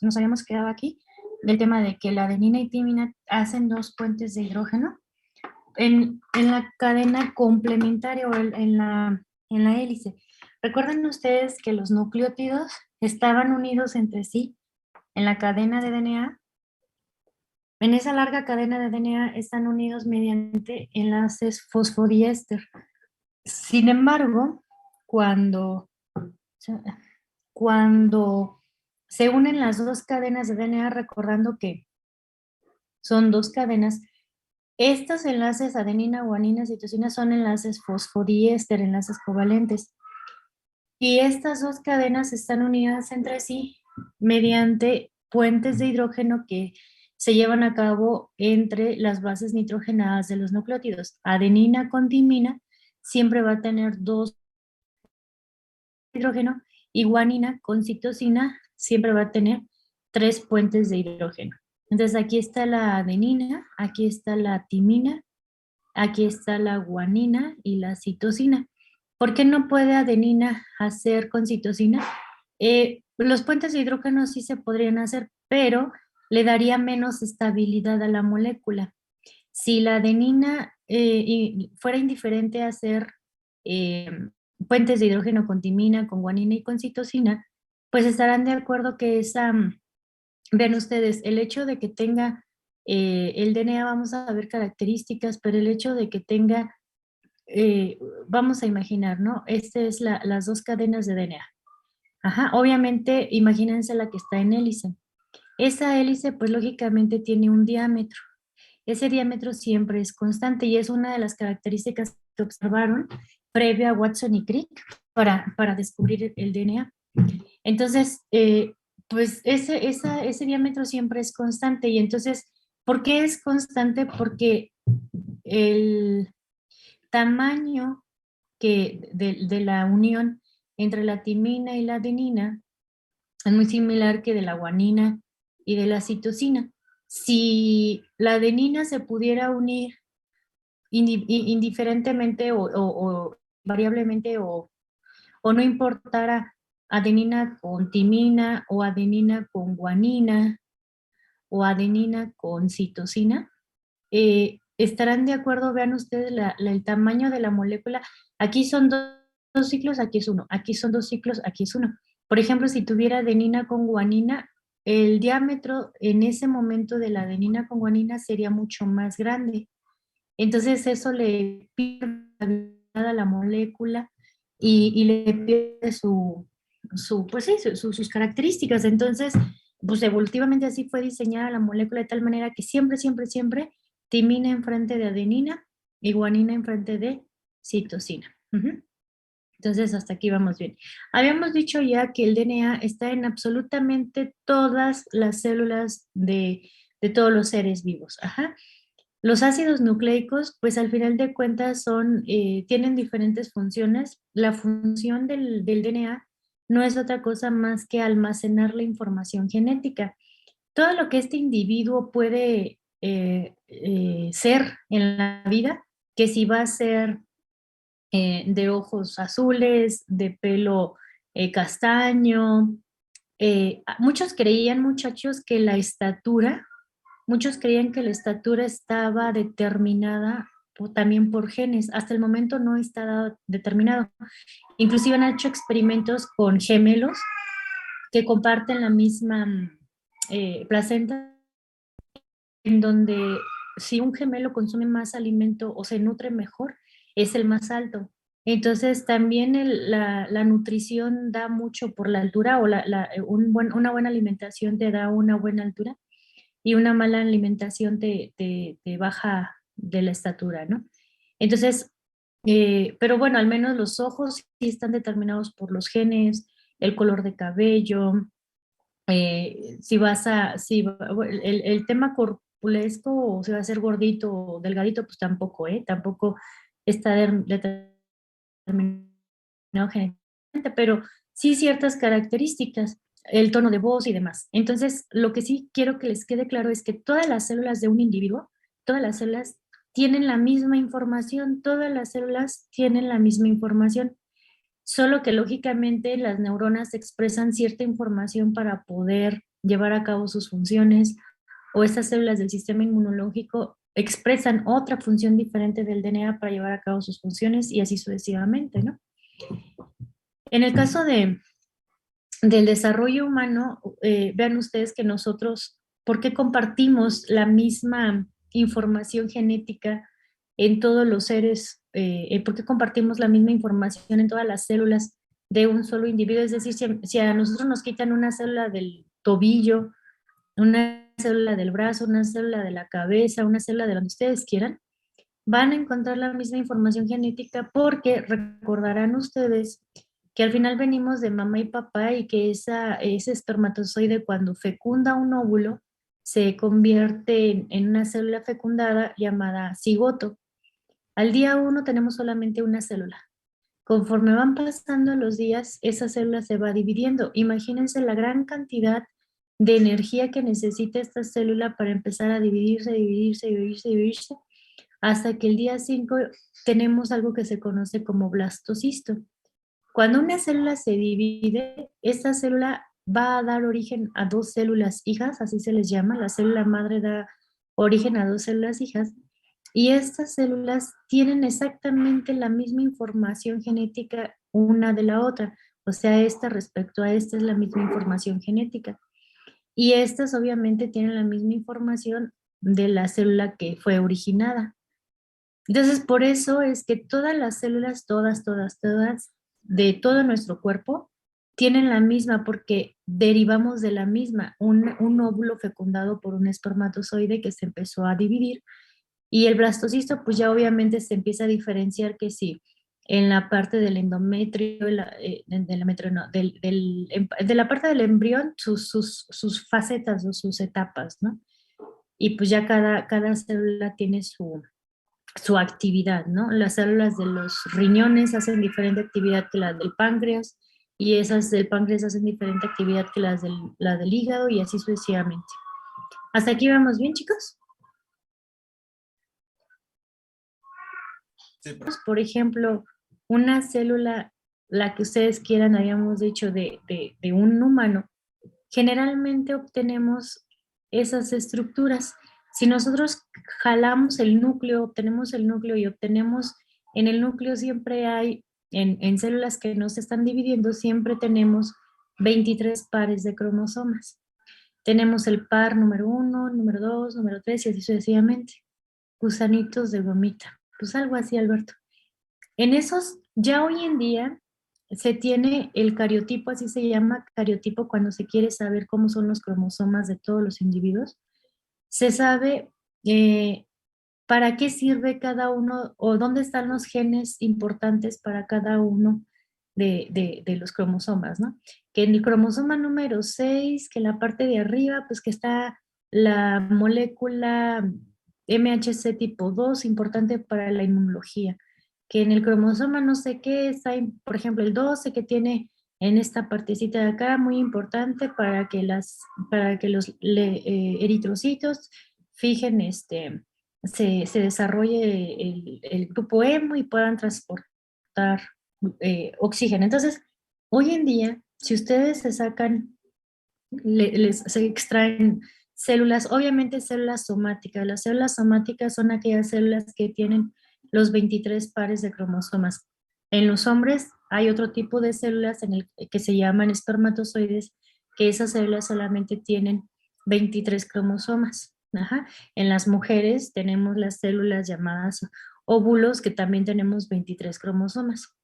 nos habíamos quedado aquí, del tema de que la adenina y timina hacen dos puentes de hidrógeno en la cadena complementaria o en la hélice. Recuerden ustedes que los nucleótidos estaban unidos entre sí en la cadena de DNA. En esa larga cadena de DNA están unidos mediante enlaces fosfodiéster. Sin embargo, cuando, cuando se unen las dos cadenas de DNA, recordando que son dos cadenas, estos enlaces adenina, guanina, citosina son enlaces fosfodiéster, enlaces covalentes. Y estas dos cadenas están unidas entre sí mediante puentes de hidrógeno que se llevan a cabo entre las bases nitrogenadas de los nucleótidos. Adenina con timina siempre va a tener dos hidrógeno y guanina con citosina siempre va a tener tres puentes de hidrógeno. Entonces aquí está la adenina, aquí está la timina, aquí está la guanina y la citosina. ¿Por qué no puede adenina hacer con citosina? Los puentes de hidrógeno sí se podrían hacer, pero le daría menos estabilidad a la molécula. Si la adenina fuera indiferente a hacer eh, puentes de hidrógeno con timina, con guanina y con citosina, pues estarán de acuerdo que vean ustedes, el hecho de que tenga el DNA, vamos a ver características, pero el hecho de que tenga, vamos a imaginar, ¿no? Estas es las dos cadenas de DNA. Ajá, obviamente, imagínense la que está en hélice. Esa hélice, pues lógicamente tiene un diámetro. Ese diámetro siempre es constante y es una de las características que observaron previo a Watson y Crick para descubrir el DNA. Entonces, pues ese diámetro siempre es constante y entonces, ¿por qué es constante? Porque el tamaño de la unión entre la timina y la adenina es muy similar que de la guanina y de la citosina. Si la adenina se pudiera unir indiferentemente o variablemente o no importara adenina con timina o adenina con guanina o adenina con citosina, estarán de acuerdo, vean ustedes el tamaño de la molécula. Aquí son dos ciclos, aquí es uno. Aquí son dos ciclos, aquí es uno. Por ejemplo, si tuviera adenina con guanina, el diámetro en ese momento de la adenina con guanina sería mucho más grande. Entonces eso le pierde a la molécula y le pierde pues sí, sus características. Entonces, pues evolutivamente así fue diseñada la molécula de tal manera que siempre, siempre, siempre timina enfrente de adenina y guanina enfrente de citosina. Entonces, hasta aquí vamos bien. Habíamos dicho ya que el DNA está en absolutamente todas las células de todos los seres vivos. Ajá. Los ácidos nucleicos, pues al final de cuentas tienen diferentes funciones. La función del DNA no es otra cosa más que almacenar la información genética. Todo lo que este individuo puede ser en la vida, que si va a ser de ojos azules, de pelo castaño. Muchos creían, muchachos, que la estatura, muchos creían que la estatura estaba determinada también por genes. Hasta el momento no está determinado. Inclusive han hecho experimentos con gemelos que comparten la misma placenta, en donde si un gemelo consume más alimento o se nutre mejor, es el más alto. Entonces también la nutrición da mucho por la altura o una buena alimentación te da una buena altura y una mala alimentación te baja de la estatura, ¿no? Entonces, pero bueno, al menos los ojos sí están determinados por los genes, el color de cabello, el tema corpulesco o si va a ser gordito o delgadito, pues tampoco, tampoco está determinado genéticamente, pero sí ciertas características, el tono de voz y demás. Entonces, lo que sí quiero que les quede claro es que todas las células de un individuo, todas las células tienen la misma información, todas las células tienen la misma información, solo que lógicamente las neuronas expresan cierta información para poder llevar a cabo sus funciones, o estas células del sistema inmunológico expresan otra función diferente del DNA para llevar a cabo sus funciones y así sucesivamente, ¿no? En el caso del desarrollo humano, vean ustedes que nosotros, ¿por qué compartimos la misma información genética en todos los seres? ¿Por qué compartimos la misma información en todas las células de un solo individuo? Es decir, si a nosotros nos quitan una célula del tobillo, una célula del brazo, una célula de la cabeza, una célula de donde ustedes quieran, van a encontrar la misma información genética porque recordarán ustedes que al final venimos de mamá y papá y que ese espermatozoide cuando fecunda un óvulo se convierte en una célula fecundada llamada cigoto. Al día 1 tenemos solamente una célula. Conforme van pasando los días, esa célula se va dividiendo. Imagínense la gran cantidad de energía que necesita esta célula para empezar a dividirse, dividirse, dividirse, dividirse, hasta que el día 5 tenemos algo que se conoce como blastocisto. Cuando una célula se divide, esta célula va a dar origen a dos células hijas, así se les llama. La célula madre da origen a dos células hijas, y estas células tienen exactamente la misma información genética una de la otra. O sea, esta respecto a esta es la misma información genética. Y estas obviamente tienen la misma información de la célula que fue originada. Entonces, por eso es que todas las células, todas, de todo nuestro cuerpo, tienen la misma, porque derivamos de la misma, un óvulo fecundado por un espermatozoide que se empezó a dividir, y el blastocisto, pues ya obviamente se empieza a diferenciar que sí, en la parte del endometrio, no, de la parte del embrión, sus facetas o sus etapas, ¿no? Y pues ya cada célula tiene su actividad, ¿no? Las células de los riñones hacen diferente actividad que las del páncreas, y esas del páncreas hacen diferente actividad que las del hígado, y así sucesivamente. ¿Hasta aquí vamos bien, chicos? Sí, Por ejemplo, una célula, la que ustedes quieran, habíamos dicho, de un humano, generalmente obtenemos esas estructuras. Si nosotros jalamos el núcleo, obtenemos el núcleo y obtenemos, en el núcleo siempre hay, en células que no se están dividiendo, siempre tenemos 23 pares de cromosomas. Tenemos el par número 1, número 2, número 3 y así sucesivamente. Gusanitos de gomita. Pues algo así, Alberto. En esos, ya hoy en día se tiene el cariotipo, así se llama cariotipo cuando se quiere saber cómo son los cromosomas de todos los individuos. Se sabe para qué sirve cada uno o dónde están los genes importantes para cada uno de los cromosomas, ¿no? Que en el cromosoma número 6, que en la parte de arriba, pues que está la molécula MHC tipo 2, importante para la inmunología. Que en el cromosoma no sé qué está, por ejemplo, el 12 que tiene en esta partecita de acá, muy importante para que los eritrocitos fijen se desarrolle el grupo hemo y puedan transportar oxígeno. Entonces, hoy en día, si ustedes se sacan, se extraen células, obviamente células somáticas. Las células somáticas son aquellas células que tienen los 23 pares de cromosomas. En los hombres hay otro tipo de células que se llaman espermatozoides, que esas células solamente tienen 23 cromosomas. Ajá. En las mujeres tenemos las células llamadas óvulos, que también tenemos 23 cromosomas.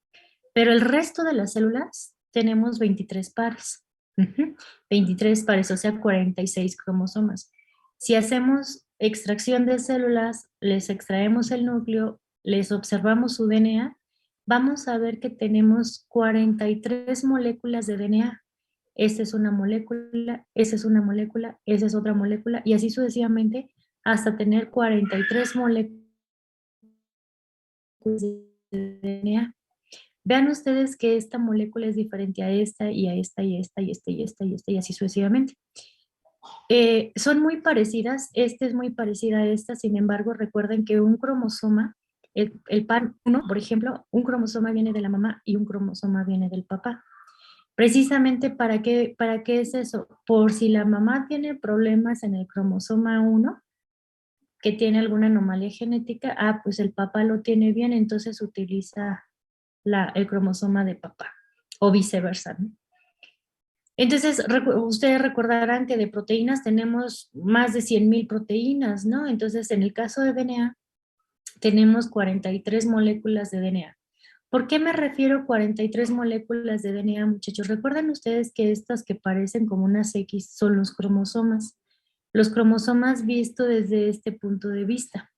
Pero el resto de las células tenemos 23 pares. 23 pares, o sea, 46 cromosomas. Si hacemos extracción de células, les extraemos el núcleo, les observamos su DNA, vamos a ver que tenemos 43 moléculas de DNA. Esta es una molécula, esa es una molécula, esa es otra molécula, y así sucesivamente hasta tener 43 moléculas de DNA. Vean ustedes que esta molécula es diferente a esta y a esta y a esta y a esta y a esta y a esta y así sucesivamente. Son muy parecidas, esta es muy parecida a esta, sin embargo recuerden que un cromosoma, el par 1, por ejemplo, un cromosoma viene de la mamá y un cromosoma viene del papá. Precisamente, para qué es eso? Por si la mamá tiene problemas en el cromosoma 1, que tiene alguna anomalía genética, pues el papá lo tiene bien, entonces utiliza el cromosoma de papá, o viceversa, ¿no? Entonces, ustedes recordarán que de proteínas tenemos más de 100,000 proteínas, ¿no? Entonces, en el caso de DNA, tenemos 43 moléculas de DNA. ¿Por qué me refiero a 43 moléculas de DNA, muchachos? Recuerden ustedes que estas que parecen como unas X son los cromosomas. Los cromosomas visto desde este punto de vista.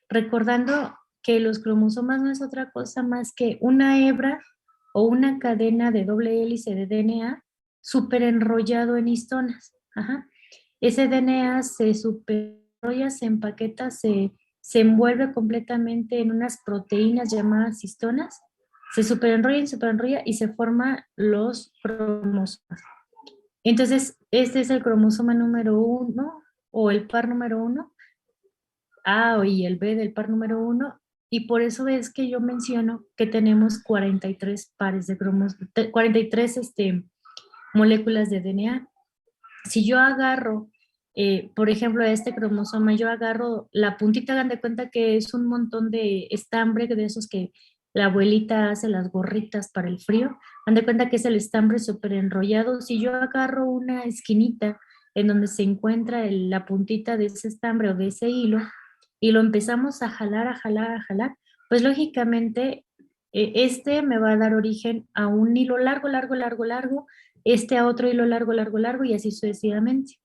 Recordando que los cromosomas no es otra cosa más que una hebra o una cadena de doble hélice de DNA súper enrollado en histonas. Ese DNA se superenrolla, se empaqueta, se envuelve completamente en unas proteínas llamadas histonas, se superenrolla y se forman los cromosomas. Entonces, este es el cromosoma número 1 o el par número 1, A y el B del par número 1, y por eso es que yo menciono que tenemos 43 pares de cromosomas, 43 moléculas de DNA. Si yo agarro, por ejemplo, este cromosoma, yo agarro la puntita, hagan de cuenta que es un montón de estambre de esos que la abuelita hace las gorritas para el frío, hagan de cuenta que es el estambre súper enrollado. Si yo agarro una esquinita en donde se encuentra la puntita de ese estambre o de ese hilo, y lo empezamos a jalar, a jalar, a jalar, pues lógicamente este me va a dar origen a un hilo largo, largo, largo, largo, este a otro hilo largo, largo, largo y así sucesivamente.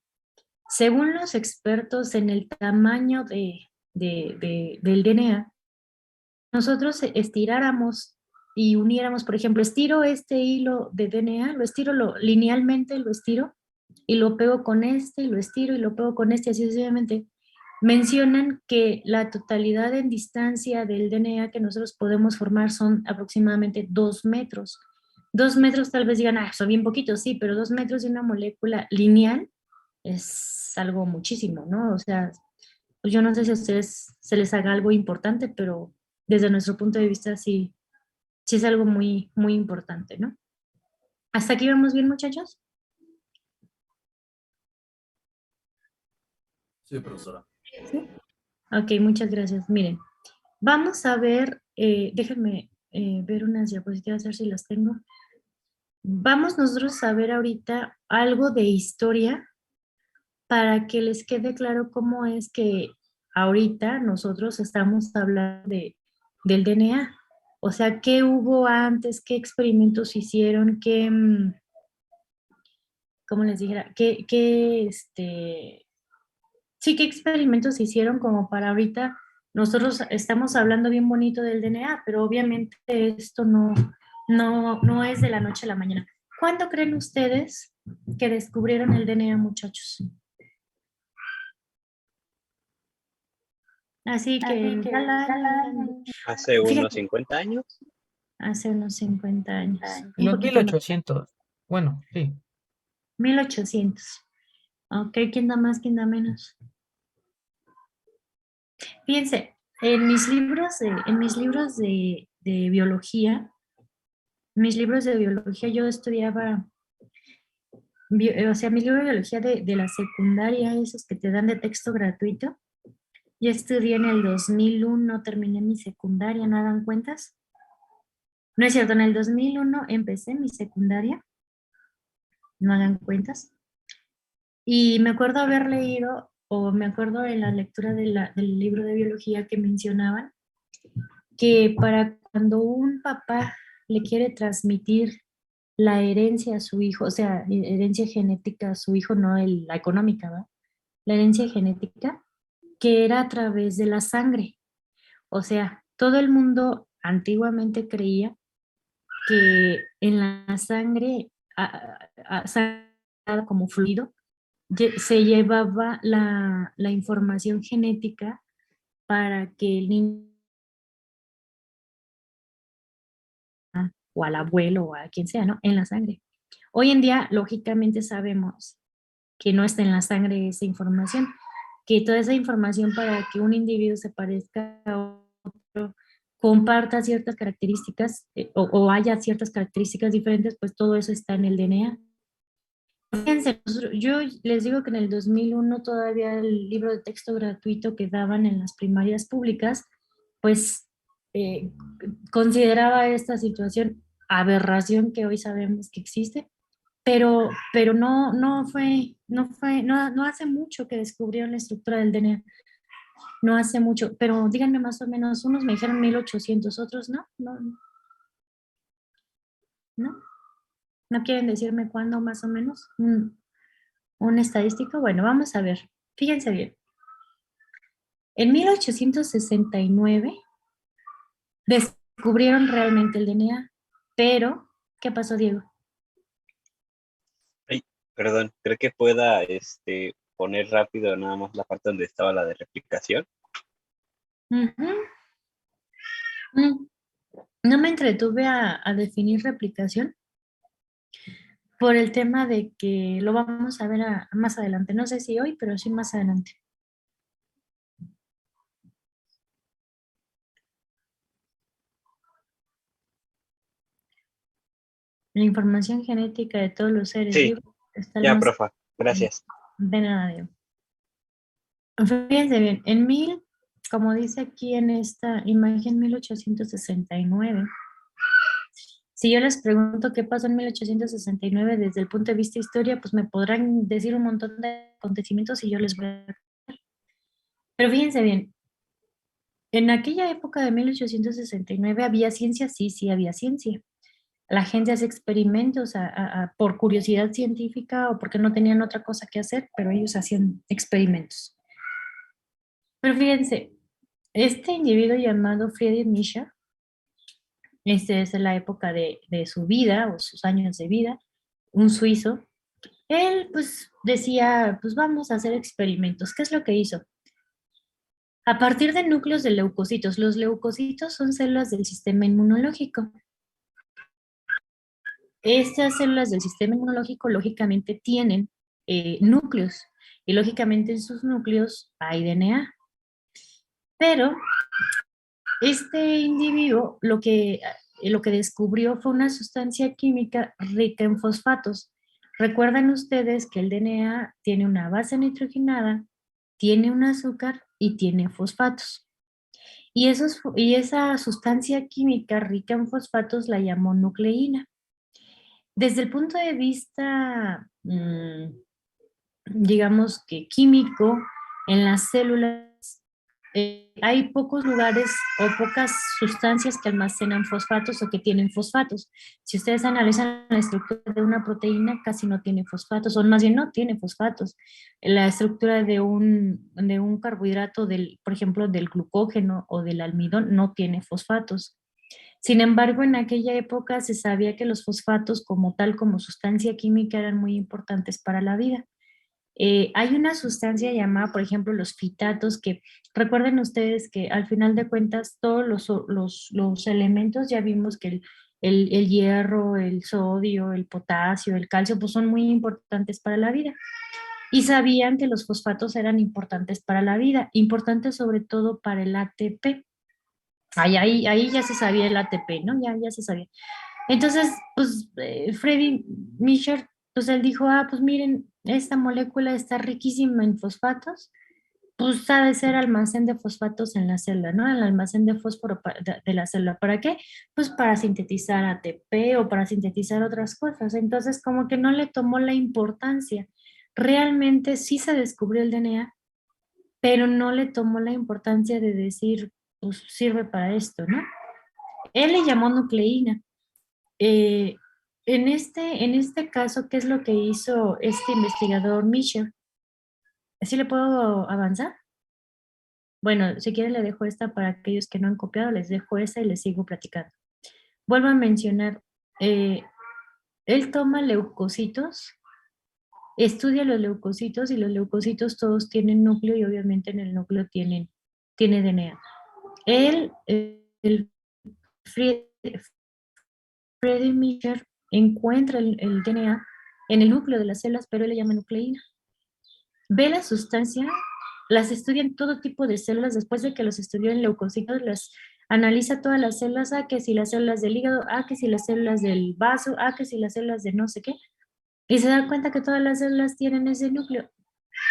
Según los expertos en el tamaño del DNA, nosotros estiráramos y uniéramos, por ejemplo, estiro este hilo de DNA, lo estiro linealmente, lo estiro y lo pego con este, y lo estiro y lo pego con este, así sucesivamente. Mencionan que la totalidad en distancia del DNA que nosotros podemos formar son aproximadamente 2 metros. 2 metros tal vez digan, son bien poquitos, sí, pero 2 metros de una molécula lineal es algo muchísimo, ¿no? O sea, pues yo no sé si a ustedes se les haga algo importante, pero desde nuestro punto de vista sí, sí es algo muy, muy importante, ¿no? ¿Hasta aquí vamos bien, muchachos? Sí, profesora. ¿Sí? Ok, muchas gracias. Miren, vamos a ver, déjenme ver unas diapositivas, a ver si las tengo. Vamos nosotros a ver ahorita algo de historia para que les quede claro cómo es que ahorita nosotros estamos hablando del DNA. O sea, qué hubo antes, qué experimentos hicieron, ¿cómo les dijera? Sí, qué experimentos hicieron como para ahorita. Nosotros estamos hablando bien bonito del DNA, pero obviamente esto no es de la noche a la mañana. ¿Cuándo creen ustedes que descubrieron el DNA, muchachos? Así que en tal año, Hace unos fíjate, 50 años. hace unos 50 años, un Los poquito más, 1800. Bueno, sí. 1800. Ok, ¿quién da más, quién da menos? Fíjense, en mis libros de biología, yo estudiaba, o sea, mis libros de biología de la secundaria, esos que te dan de texto gratuito, yo estudié en el 2001, terminé mi secundaria, ¿no dan cuentas? No es cierto, en el 2001 empecé mi secundaria, no hagan cuentas. Y me acuerdo haber leído, o me acuerdo en la lectura del libro de biología que mencionaban, que para cuando un papá le quiere transmitir la herencia a su hijo, o sea, herencia genética a su hijo, no la económica, ¿va? La herencia genética, que era a través de la sangre. O sea, todo el mundo antiguamente creía que en la sangre, como fluido, se llevaba la información genética para que el niño o al abuelo o a quien sea, ¿no? En la sangre. Hoy en día, lógicamente sabemos que no está en la sangre esa información, que toda esa información para que un individuo se parezca a otro comparta ciertas características o haya ciertas características diferentes, pues todo eso está en el DNA. Fíjense, yo les digo que en el 2001 todavía el libro de texto gratuito que daban en las primarias públicas, pues eh, consideraba esta situación aberración que hoy sabemos que existe, pero no hace mucho que descubrieron la estructura del DNA, no hace mucho, pero díganme más o menos, unos me dijeron 1800, otros no, no quieren decirme cuándo más o menos, un estadístico, bueno, vamos a ver, fíjense bien, en 1869 descubrieron realmente el DNA, pero, ¿qué pasó, Diego? Ay, perdón, creo que pueda poner rápido nada más la parte donde estaba la de replicación. Ujú. Mm, No me entretuve a definir replicación por el tema de que lo vamos a ver más adelante. No sé si hoy, pero sí más adelante. La información genética de todos los seres Sí, vivos está ya, almacenada. profa, gracias. De nada, Diego. Fíjense bien, como dice aquí en esta imagen, 1869. Si yo les pregunto qué pasó en 1869 desde el punto de vista de historia, pues me podrán decir un montón de acontecimientos y yo les voy a... Pero fíjense bien, en aquella época de 1869 había ciencia, sí, sí había ciencia. La gente hace experimentos por curiosidad científica o porque no tenían otra cosa que hacer, pero ellos hacían experimentos. Pero fíjense, este individuo llamado Friedrich Nietzsche, este es la época de su vida o sus años de vida, un suizo, él pues decía, pues vamos a hacer experimentos. ¿Qué es lo que hizo? A partir de núcleos de leucocitos, los leucocitos son células del sistema inmunológico. Estas células del sistema inmunológico lógicamente tienen núcleos y lógicamente en sus núcleos hay DNA. Pero este individuo lo que descubrió fue una sustancia química rica en fosfatos. Recuerdan ustedes que el DNA tiene una base nitrogenada, tiene un azúcar y tiene fosfatos. Y esa sustancia química rica en fosfatos la llamó nucleína. Desde el punto de vista, digamos que químico, en las células hay pocos lugares o pocas sustancias que almacenan fosfatos o que tienen fosfatos. Si ustedes analizan la estructura de una proteína, casi no tiene fosfatos, o más bien no tiene fosfatos. La estructura de un carbohidrato, por ejemplo, del glucógeno o del almidón, no tiene fosfatos. Sin embargo, en aquella época se sabía que los fosfatos como tal, como sustancia química, eran muy importantes para la vida. Hay una sustancia llamada, por ejemplo, los fitatos, que recuerden ustedes que al final de cuentas todos los elementos, ya vimos que el hierro, el sodio, el potasio, el calcio, pues son muy importantes para la vida. Y sabían que los fosfatos eran importantes para la vida, importantes sobre todo para el ATP. Ahí ya se sabía el ATP, ¿no? Ya se sabía. Entonces, pues Freddy Mischer, pues él dijo, pues miren, esta molécula está riquísima en fosfatos, pues ha de ser almacén de fosfatos en la célula, ¿no? El almacén de fósforo de la célula. ¿Para qué? Pues para sintetizar ATP o para sintetizar otras cosas. Entonces, como que no le tomó la importancia. Realmente sí se descubrió el DNA, pero no le tomó la importancia de decir, pues sirve para esto, ¿no? Él le llamó nucleína. Eh, en este caso, ¿qué es lo que hizo este investigador Mischer? ¿Sí le puedo avanzar? Bueno, si quieren le dejo esta para aquellos que no han copiado, les dejo esa y les sigo platicando. Vuelvo a mencionar, eh, él toma leucocitos, estudia los leucocitos y los leucocitos todos tienen núcleo y obviamente en el núcleo tiene DNA. Él, el Freddy Mischer encuentra el DNA en el núcleo de las células, pero él le llama nucleína. Ve la sustancia, las estudia en todo tipo de células, después de que los estudió en leucocitos, las Analiza todas las células, que si las células del hígado, que si las células del vaso, que si las células de no sé qué, y se da cuenta que todas las células tienen ese núcleo,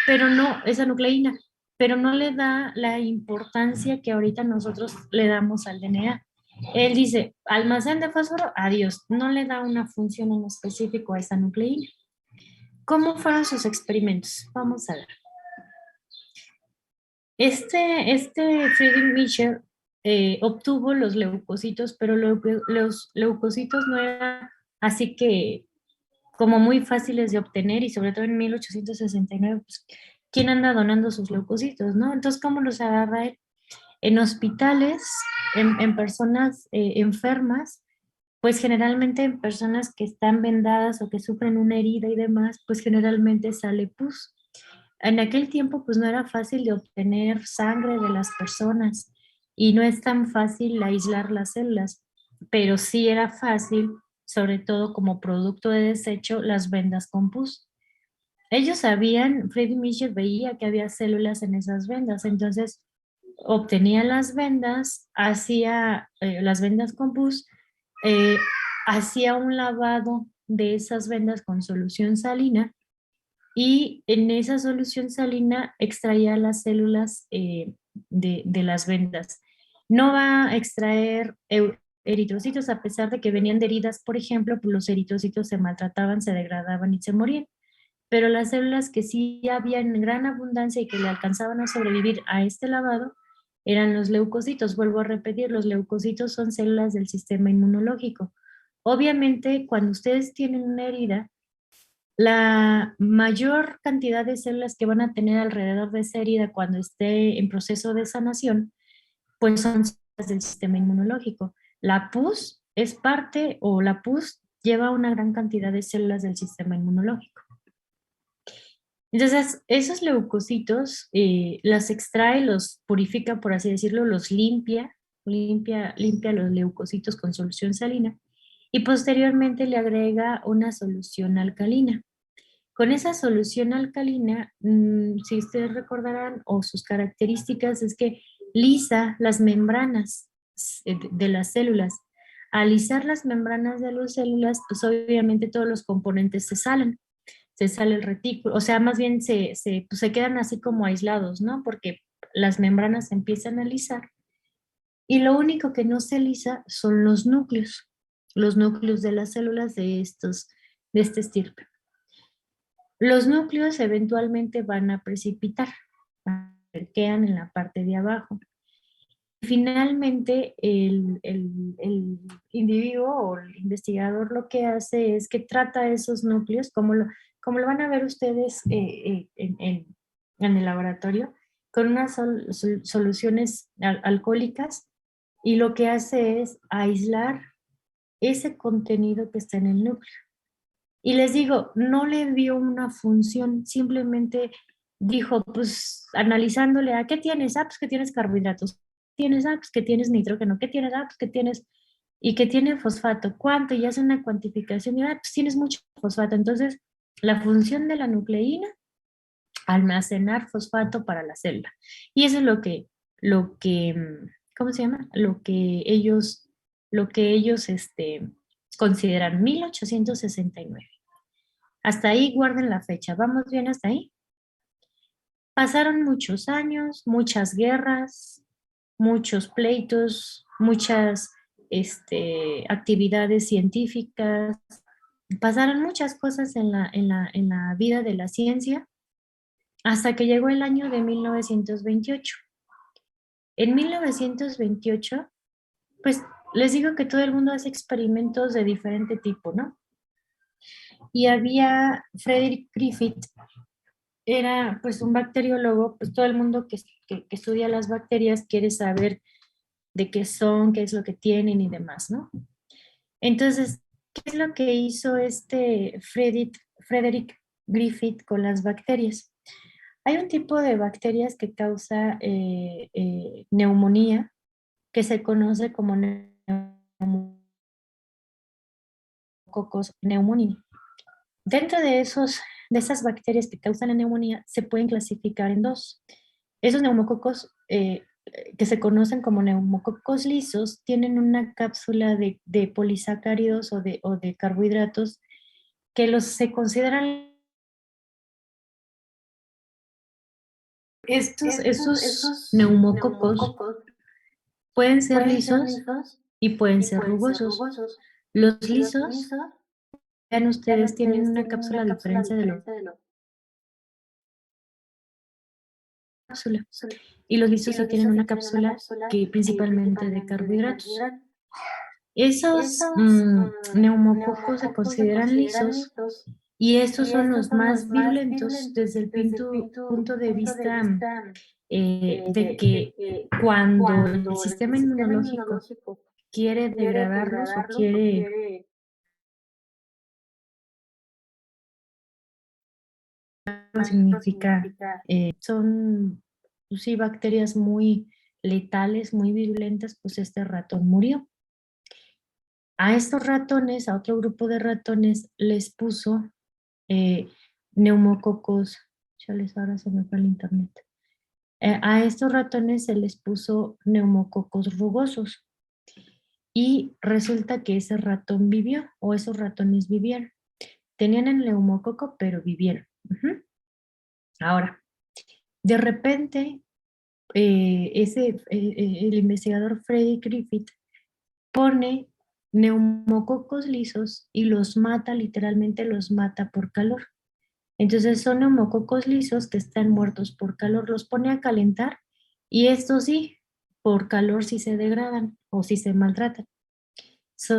pero no, esa nucleína, pero no le da la importancia que ahorita nosotros le damos al DNA. Él dice, almacén de fósforo, adiós, no le da una función en específico a esa nucleína. ¿Cómo fueron sus experimentos? Vamos a ver. Este Friedrich Michel obtuvo los leucocitos, pero los leucocitos no eran así que como muy fáciles de obtener, y sobre todo en 1869, pues, ¿quién anda donando sus leucocitos, no? Entonces, ¿cómo los agarra él? En hospitales, en personas enfermas, pues generalmente en personas que están vendadas o que sufren una herida y demás, pues generalmente sale pus. En aquel tiempo pues no era fácil de obtener sangre de las personas y no es tan fácil aislar las células, pero sí era fácil, sobre todo como producto de desecho, las vendas con pus. Ellos sabían, Freddy Mitchell veía que había células en esas vendas, entonces obtenía las vendas, hacía las vendas con pus, eh, hacía un lavado de esas vendas con solución salina y en esa solución salina extraía las células de las vendas. No va a extraer eritrocitos, a pesar de que venían de heridas, por ejemplo, pues los eritrocitos se maltrataban, se degradaban y se morían. Pero las células que sí había en gran abundancia y que le alcanzaban a sobrevivir a este lavado eran los leucocitos. Vuelvo a repetir, los leucocitos son células del sistema inmunológico. Obviamente, cuando ustedes tienen una herida, la mayor cantidad de células que van a tener alrededor de esa herida cuando esté en proceso de sanación, pues son células del sistema inmunológico. La pus es parte, o la pus lleva una gran cantidad de células del sistema inmunológico. Entonces, esos leucocitos las extrae, los purifica, por así decirlo, los limpia los leucocitos con solución salina y posteriormente le agrega una solución alcalina. Con esa solución alcalina, si ustedes recordarán, o sus características, es que lisa las membranas de las células. Al lisar las membranas de las células, pues obviamente todos los componentes se sale el retículo, o sea, más bien pues se quedan así como aislados, ¿no? Porque las membranas se empiezan a lisar y lo único que no se lisa son los núcleos de las células de este estirpe. Los núcleos eventualmente van a precipitar, quedan en la parte de abajo. Finalmente, el individuo o el investigador lo que hace es que trata esos núcleos, como lo van a ver ustedes en el laboratorio, con unas soluciones alcohólicas, y lo que hace es aislar ese contenido que está en el núcleo. Y les digo, no le vio una función, simplemente dijo, pues analizándole, ¿a qué tienes? Pues que tienes carbohidratos. ¿Tienes? Pues que tienes nitrógeno. ¿Qué tienes? Pues que tienes, y que tiene fosfato. ¿Cuánto? Y hace una cuantificación y, pues tienes mucho fosfato. Entonces, la función de la nucleína, almacenar fosfato para la célula. Y eso es ¿cómo se llama? Lo que ellos consideran 1869. Hasta ahí guarden la fecha. ¿Vamos bien hasta ahí? Pasaron muchos años, muchas guerras, muchos pleitos, muchas actividades científicas. Pasaron muchas cosas en la vida de la ciencia hasta que llegó el año de 1928. En 1928, pues les digo que todo el mundo hace experimentos de diferente tipo, ¿no? Y había Frederick Griffith, era pues un bacteriólogo, pues todo el mundo que estudia las bacterias quiere saber de qué son, qué es lo que tienen y demás, ¿no? Entonces, ¿qué es lo que hizo Frederick Griffith con las bacterias? Hay un tipo de bacterias que causa neumonía, que se conoce como neumococcus pneumoniae. Dentro de esas bacterias que causan la neumonía, se pueden clasificar en dos. Esos neumococos que se conocen como neumococos lisos, tienen una cápsula de polisacáridos o de carbohidratos que se consideran esos Estos neumococos neumococos pueden ser pueden ser lisos lisos y pueden y ser pueden ser rugosos. rugosos. Los Los lisos, lisos, vean vean ustedes, tienen ustedes, una tienen cápsula una a cápsula a diferencia de la diferencia de la cápsula. cápsula. Y los Y lisos sí los tienen lisos sí una tienen una cápsula cápsula que principalmente de principalmente de carbohidratos. carbohidratos. Esos Esos neumococos se neumococos se consideran consideran lisos lisos y estos y son estos los son los más más virulentos virulentos desde el desde el punto de punto de vista vista de de que que cuando el cuando el sistema sistema inmunológico inmunológico quiere quiere degradarlos o degradarlos o quiere, quiere no significa, significa son, pues sí, bacterias muy letales, muy virulentas, pues este ratón murió. A estos ratones, a otro grupo de ratones, les puso neumococos, chales, ahora se me fue el internet. A estos ratones se les puso neumococos rugosos y resulta que ese ratón vivió o esos ratones vivieron. Tenían el neumococo, pero vivieron. Ahora, de repente, el investigador Freddy Griffith pone neumococos lisos y los mata, literalmente los mata por calor. Entonces son neumococos lisos que están muertos por calor, los pone a calentar y estos sí, por calor sí se degradan o sí se maltratan.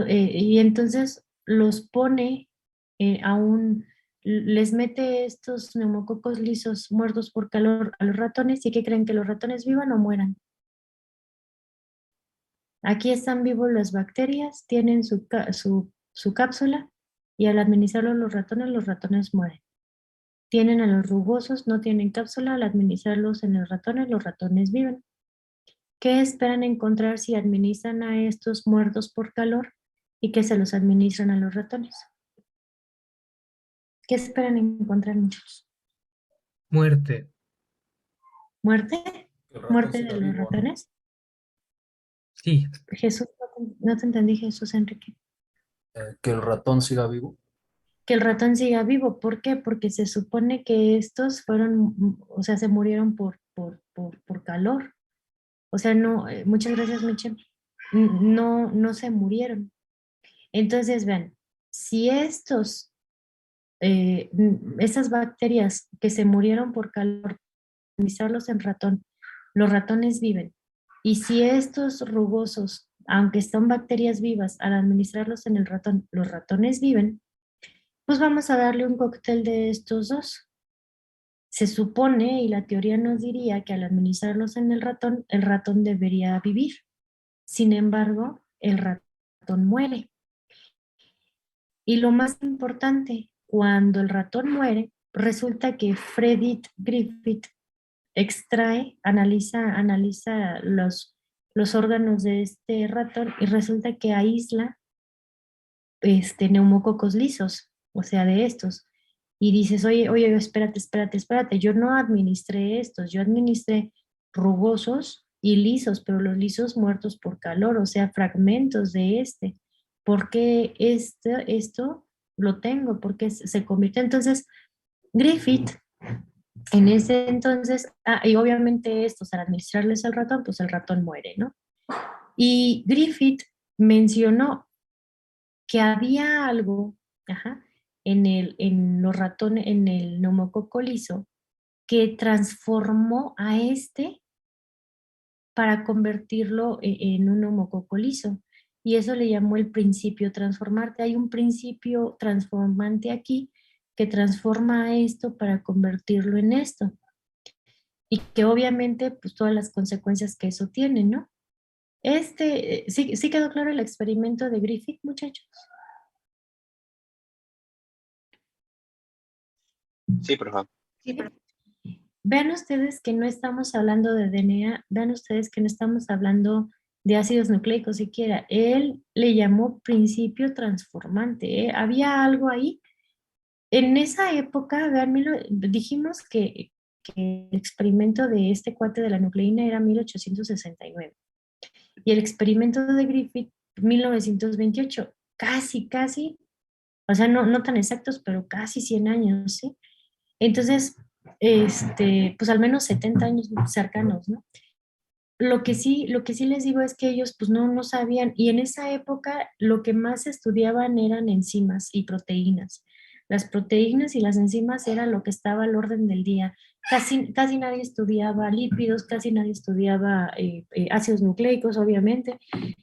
Y entonces los pone les mete estos neumococos lisos muertos por calor a los ratones y ¿qué creen? Que los ratones vivan o mueran. Aquí están vivos las bacterias, tienen su cápsula y al administrarlo a los ratones mueren. Tienen a los rugosos, no tienen cápsula, al administrarlos en los ratones viven. ¿Qué esperan encontrar si administran a estos muertos por calor y que se los administran a los ratones? ¿Qué esperan encontrar, muchachos? Muerte. ¿Muerte? Que el ratón ¿Muerte de siga los vivo, ¿no? ratones? Sí, Jesús, no te entendí, Jesús Enrique. Que el ratón siga vivo. Que el ratón siga vivo. ¿Por qué? Porque se supone que estos fueron, o sea, se murieron por calor. O sea, no, muchas gracias, Michelle. No, no se murieron. Entonces, vean, si esas bacterias que se murieron por calor, administrarlos en ratón, los ratones viven. Y si estos rugosos, aunque son bacterias vivas, al administrarlos en el ratón, los ratones viven, pues vamos a darle un cóctel de estos dos. Se supone, y la teoría nos diría que al administrarlos en el ratón debería vivir. Sin embargo, el ratón muere. Y lo más importante, cuando el ratón muere, resulta que Freddy Griffith analiza los órganos de este ratón y resulta que aísla neumococos lisos, o sea, de estos. Y dices, oye, espérate, yo no administré estos, yo administré rugosos y lisos, pero los lisos muertos por calor, o sea, fragmentos de este. ¿Por qué esto lo tengo? ¿Por qué se convirtió? Entonces, Griffith, en ese entonces, y obviamente estos, al administrarles al ratón, pues el ratón muere, ¿no? Y Griffith mencionó que había algo, ajá, en los ratones, en el neumococo liso, que transformó a este para convertirlo en un neumococo liso. Y eso le llamó el principio transformante. Hay un principio transformante aquí que transforma a esto para convertirlo en esto. Y que obviamente, pues todas las consecuencias que eso tiene, ¿no? Sí quedó claro el experimento de Griffith, muchachos. Sí, por favor. Sí. Vean ustedes que no estamos hablando de DNA, vean ustedes que no estamos hablando de ácidos nucleicos siquiera. Él le llamó principio transformante, ¿eh? Había algo ahí. En esa época, vean, dijimos que que el experimento de este cuate de la nucleína era 1869 y el experimento de Griffith 1928, casi, o sea, no tan exactos, pero casi 100 años, ¿sí? Entonces, pues al menos 70 años cercanos, ¿no? Lo que sí les digo es que ellos pues no sabían, y en esa época lo que más estudiaban eran enzimas y proteínas. Las proteínas y las enzimas era lo que estaba al orden del día. Casi nadie estudiaba lípidos, casi nadie estudiaba ácidos nucleicos, obviamente.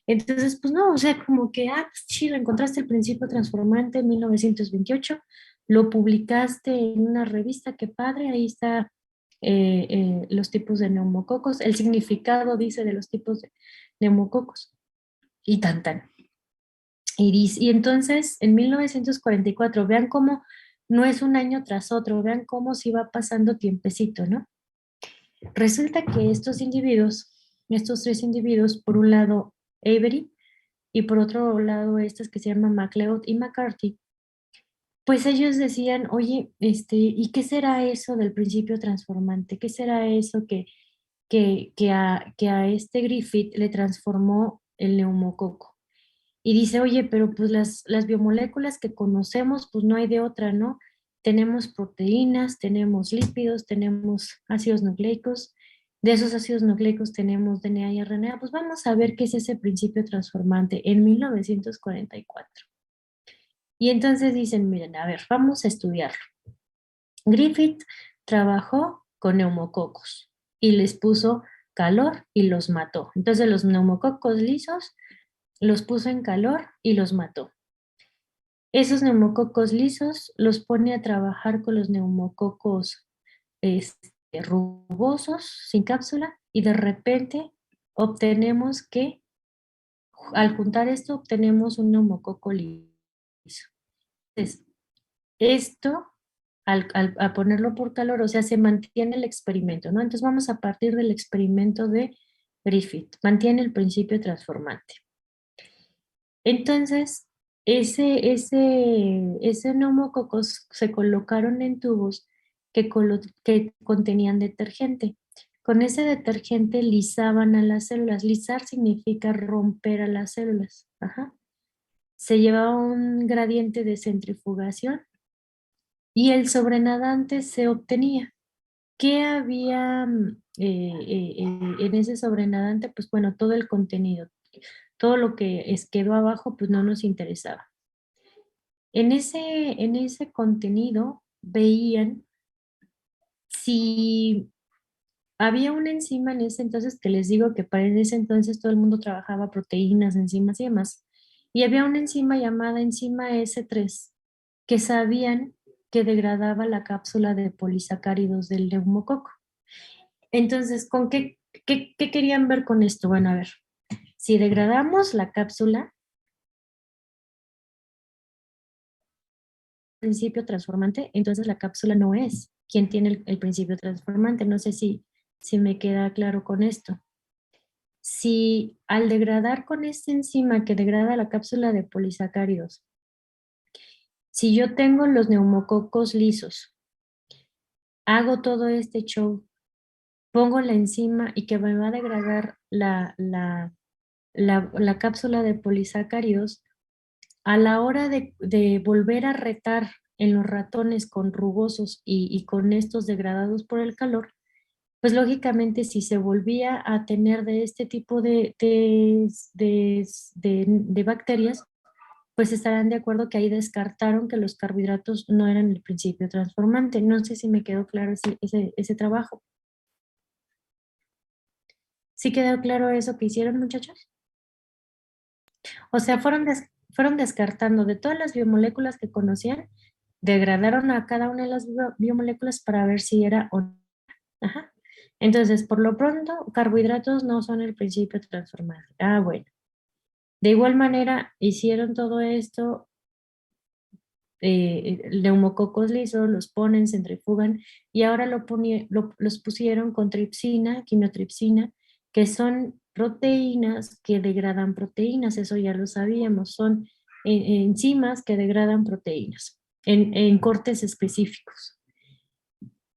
Entonces, pues no, o sea, como que, pues chido, encontraste el principio transformante en 1928, lo publicaste en una revista, qué padre, ahí está los tipos de neumococos, el significado dice de los tipos de neumococos y tan. Y entonces en 1944, vean cómo no es un año tras otro, vean cómo se va pasando tiempecito, ¿no? Resulta que estos tres individuos, por un lado Avery y por otro lado estas que se llaman MacLeod y McCarthy, pues ellos decían, oye, ¿y qué será eso del principio transformante? ¿Qué será eso que a este Griffith le transformó el neumococo? Y dice, oye, pero pues las biomoléculas que conocemos, pues no hay de otra, ¿no? Tenemos proteínas, tenemos lípidos, tenemos ácidos nucleicos. De esos ácidos nucleicos tenemos DNA y RNA. Pues vamos a ver qué es ese principio transformante en 1944. Y entonces dicen, miren, a ver, vamos a estudiarlo. Griffith trabajó con neumococos y les puso calor y los mató. Entonces los neumococos lisos los puso en calor y los mató. Esos neumococos lisos los pone a trabajar con los neumococos rugosos, sin cápsula, y de repente obtenemos que, al juntar esto, obtenemos un neumococo liso. Entonces, esto, a ponerlo por calor, o sea, se mantiene el experimento, ¿no? Entonces vamos a partir del experimento de Griffith, mantiene el principio transformante. Entonces, ese neumococos se colocaron en tubos que contenían detergente. Con ese detergente lisaban a las células. Lisar significa romper a las células. Ajá. Se llevaba un gradiente de centrifugación y el sobrenadante se obtenía. ¿Qué había en ese sobrenadante? Pues bueno, todo el contenido, todo lo que quedó abajo, pues no nos interesaba. En ese contenido veían si había una enzima en ese entonces, que les digo que para ese entonces todo el mundo trabajaba proteínas, enzimas y demás, y había una enzima llamada enzima S3 que sabían que degradaba la cápsula de polisacáridos del neumococo. Entonces, ¿qué querían ver con esto? Bueno, a ver, si degradamos la cápsula, principio transformante, entonces la cápsula no es quien tiene el principio transformante. No sé si me queda claro con esto. Si al degradar con esta enzima que degrada la cápsula de polisacáridos, si yo tengo los neumococos lisos, hago todo este show, pongo la enzima y que me va a degradar la cápsula de polisacáridos, a la hora de volver a retar en los ratones con rugosos y con estos degradados por el calor, pues lógicamente si se volvía a tener de este tipo de bacterias, pues estarán de acuerdo que ahí descartaron que los carbohidratos no eran el principio transformante. No sé si me quedó claro ese trabajo. ¿Sí quedó claro eso que hicieron, muchachos? O sea, fueron descartando de todas las biomoléculas que conocían, degradaron a cada una de las biomoléculas para ver si era o no. Ajá. Entonces, por lo pronto, carbohidratos no son el principio transformante. Ah, bueno. De igual manera, hicieron todo esto, neumococos lisos, los ponen, centrifugan, y ahora los pusieron con tripsina, quimiotripsina, que son proteínas que degradan proteínas, eso ya lo sabíamos, son enzimas que degradan proteínas en cortes específicos.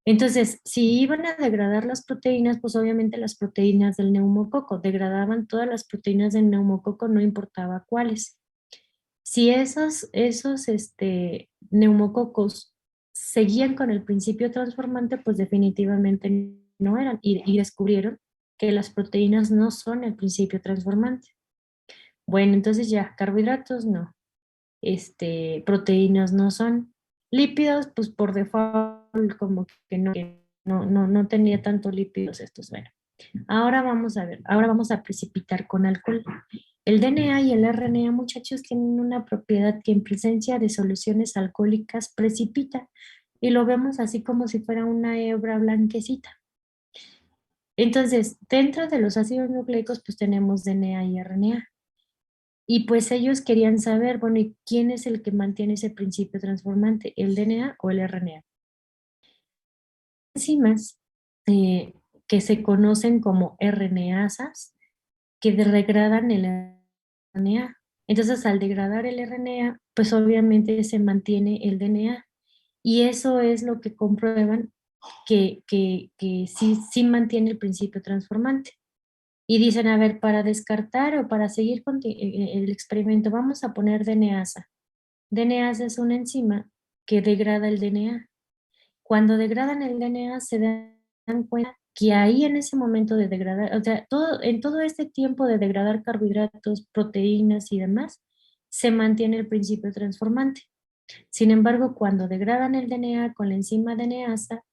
Entonces, si iban a degradar las proteínas, pues obviamente las proteínas del neumococo, degradaban todas las proteínas del neumococo, no importaba cuáles. Si esos neumococos seguían con el principio transformante, pues definitivamente no eran. Y descubrieron que las proteínas no son el principio transformante. Bueno, entonces ya, carbohidratos no. Proteínas no son. Lípidos, pues por default como que no tenía tanto lípidos estos. Bueno, ahora vamos a ver, ahora vamos a precipitar con alcohol. El DNA y el RNA, muchachos, tienen una propiedad que en presencia de soluciones alcohólicas precipita. Y lo vemos así como si fuera una hebra blanquecita. Entonces, dentro de los ácidos nucleicos, pues tenemos DNA y RNA. Y pues ellos querían saber, bueno, ¿y quién es el que mantiene ese principio transformante? ¿El DNA o el RNA? Enzimas que se conocen como RNasas que degradan el RNA. Entonces, al degradar el RNA, pues obviamente se mantiene el DNA. Y eso es lo que comprueban que sí mantiene el principio transformante. Y dicen, a ver, para descartar o para seguir con el experimento, vamos a poner DNasa. DNasa es una enzima que degrada el DNA. Cuando degradan el DNA se dan cuenta que ahí en ese momento de degradar, o sea, en todo este tiempo de degradar carbohidratos, proteínas y demás, se mantiene el principio transformante. Sin embargo, cuando degradan el DNA con la enzima DNasa,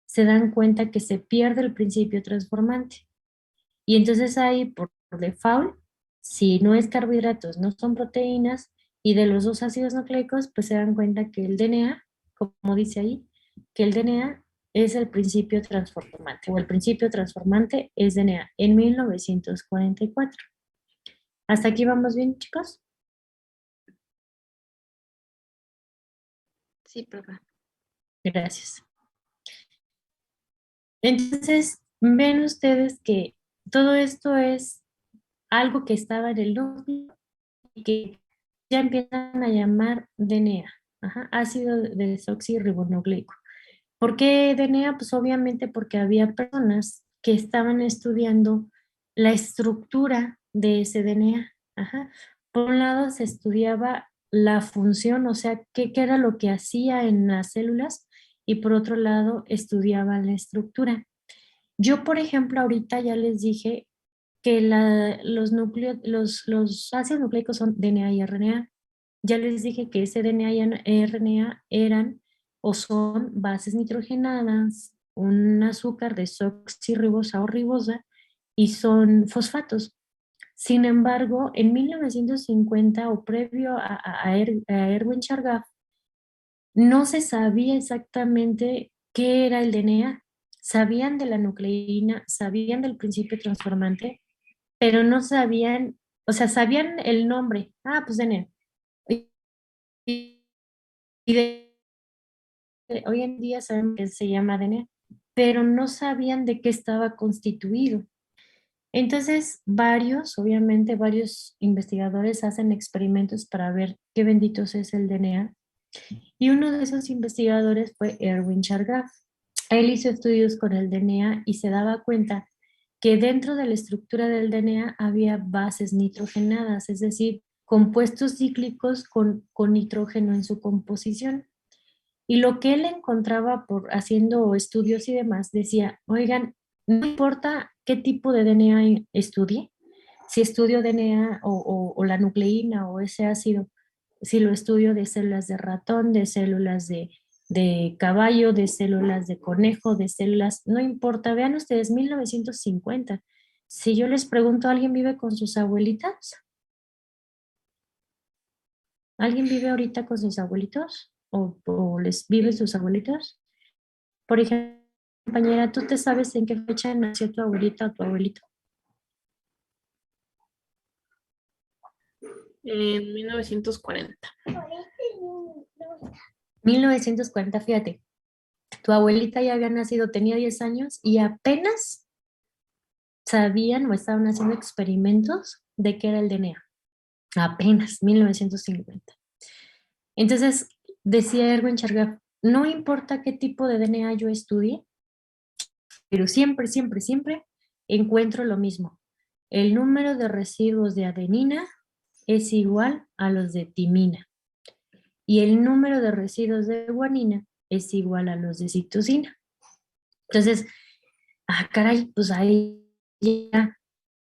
se dan cuenta que se pierde el principio transformante. Y entonces ahí, por default, si no es carbohidratos, no son proteínas, y de los dos ácidos nucleicos, pues se dan cuenta que el DNA, como dice ahí, que el DNA es el principio transformante, o el principio transformante es DNA, en 1944. ¿Hasta aquí vamos bien, chicos? Sí, profe. Gracias. Entonces, ven ustedes que todo esto es algo que estaba en el núcleo y que ya empiezan a llamar DNA, ácido desoxirribonucleico. ¿Por qué DNA? Pues obviamente porque había personas que estaban estudiando la estructura de ese DNA. Por un lado se estudiaba la función, o sea, qué era lo que hacía en las células, y por otro lado estudiaban la estructura. Yo, por ejemplo, ahorita ya les dije que los ácidos nucleicos son DNA y RNA. Ya les dije que ese DNA y RNA eran o son bases nitrogenadas, un azúcar desoxirribosa o ribosa, y son fosfatos. Sin embargo, en 1950 o previo a Erwin Chargaff, no se sabía exactamente qué era el DNA. Sabían de la nucleína, sabían del principio transformante, pero no sabían, o sea, sabían el nombre. Ah, pues DNA. Y, hoy en día saben que se llama ADN, pero no sabían de qué estaba constituido. Entonces, obviamente, varios investigadores hacen experimentos para ver qué benditos es el DNA. Y uno de esos investigadores fue Erwin Chargaff. Él hizo estudios con el DNA y se daba cuenta que dentro de la estructura del DNA había bases nitrogenadas, es decir, compuestos cíclicos con nitrógeno en su composición. Y lo que él encontraba por haciendo estudios y demás, decía, oigan, no importa qué tipo de DNA estudie, si estudio DNA o la nucleína o ese ácido, si lo estudio de células de ratón, de células de caballo, de células de conejo, de células, no importa, vean ustedes, 1950. Si yo les pregunto, ¿alguien vive con sus abuelitas? ¿Alguien vive ahorita con sus abuelitos? ¿O les viven sus abuelitos? Por ejemplo, compañera, ¿tú te sabes en qué fecha nació tu abuelita o tu abuelito? En 1940. 1940, fíjate. Tu abuelita ya había nacido, tenía 10 años y apenas sabían o estaban haciendo experimentos de qué era el DNA. Apenas, 1950. Entonces, decía Erwin Chargaff, no importa qué tipo de DNA yo estudie, pero siempre, siempre, siempre encuentro lo mismo. El número de residuos de adenina es igual a los de timina. Y el número de residuos de guanina es igual a los de citosina. Entonces, caray, pues ahí ya,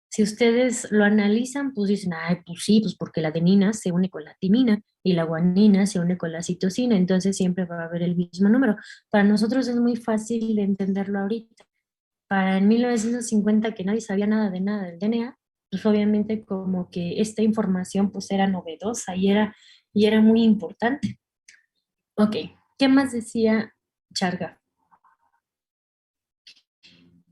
si ustedes lo analizan, pues dicen, ay, pues sí, pues porque la adenina se une con la timina y la guanina se une con la citosina, entonces siempre va a haber el mismo número. Para nosotros es muy fácil de entenderlo ahorita. Para en 1950, que nadie sabía nada del DNA, pues obviamente como que esta información pues era novedosa y era muy importante. Ok, ¿qué más decía Chargaff?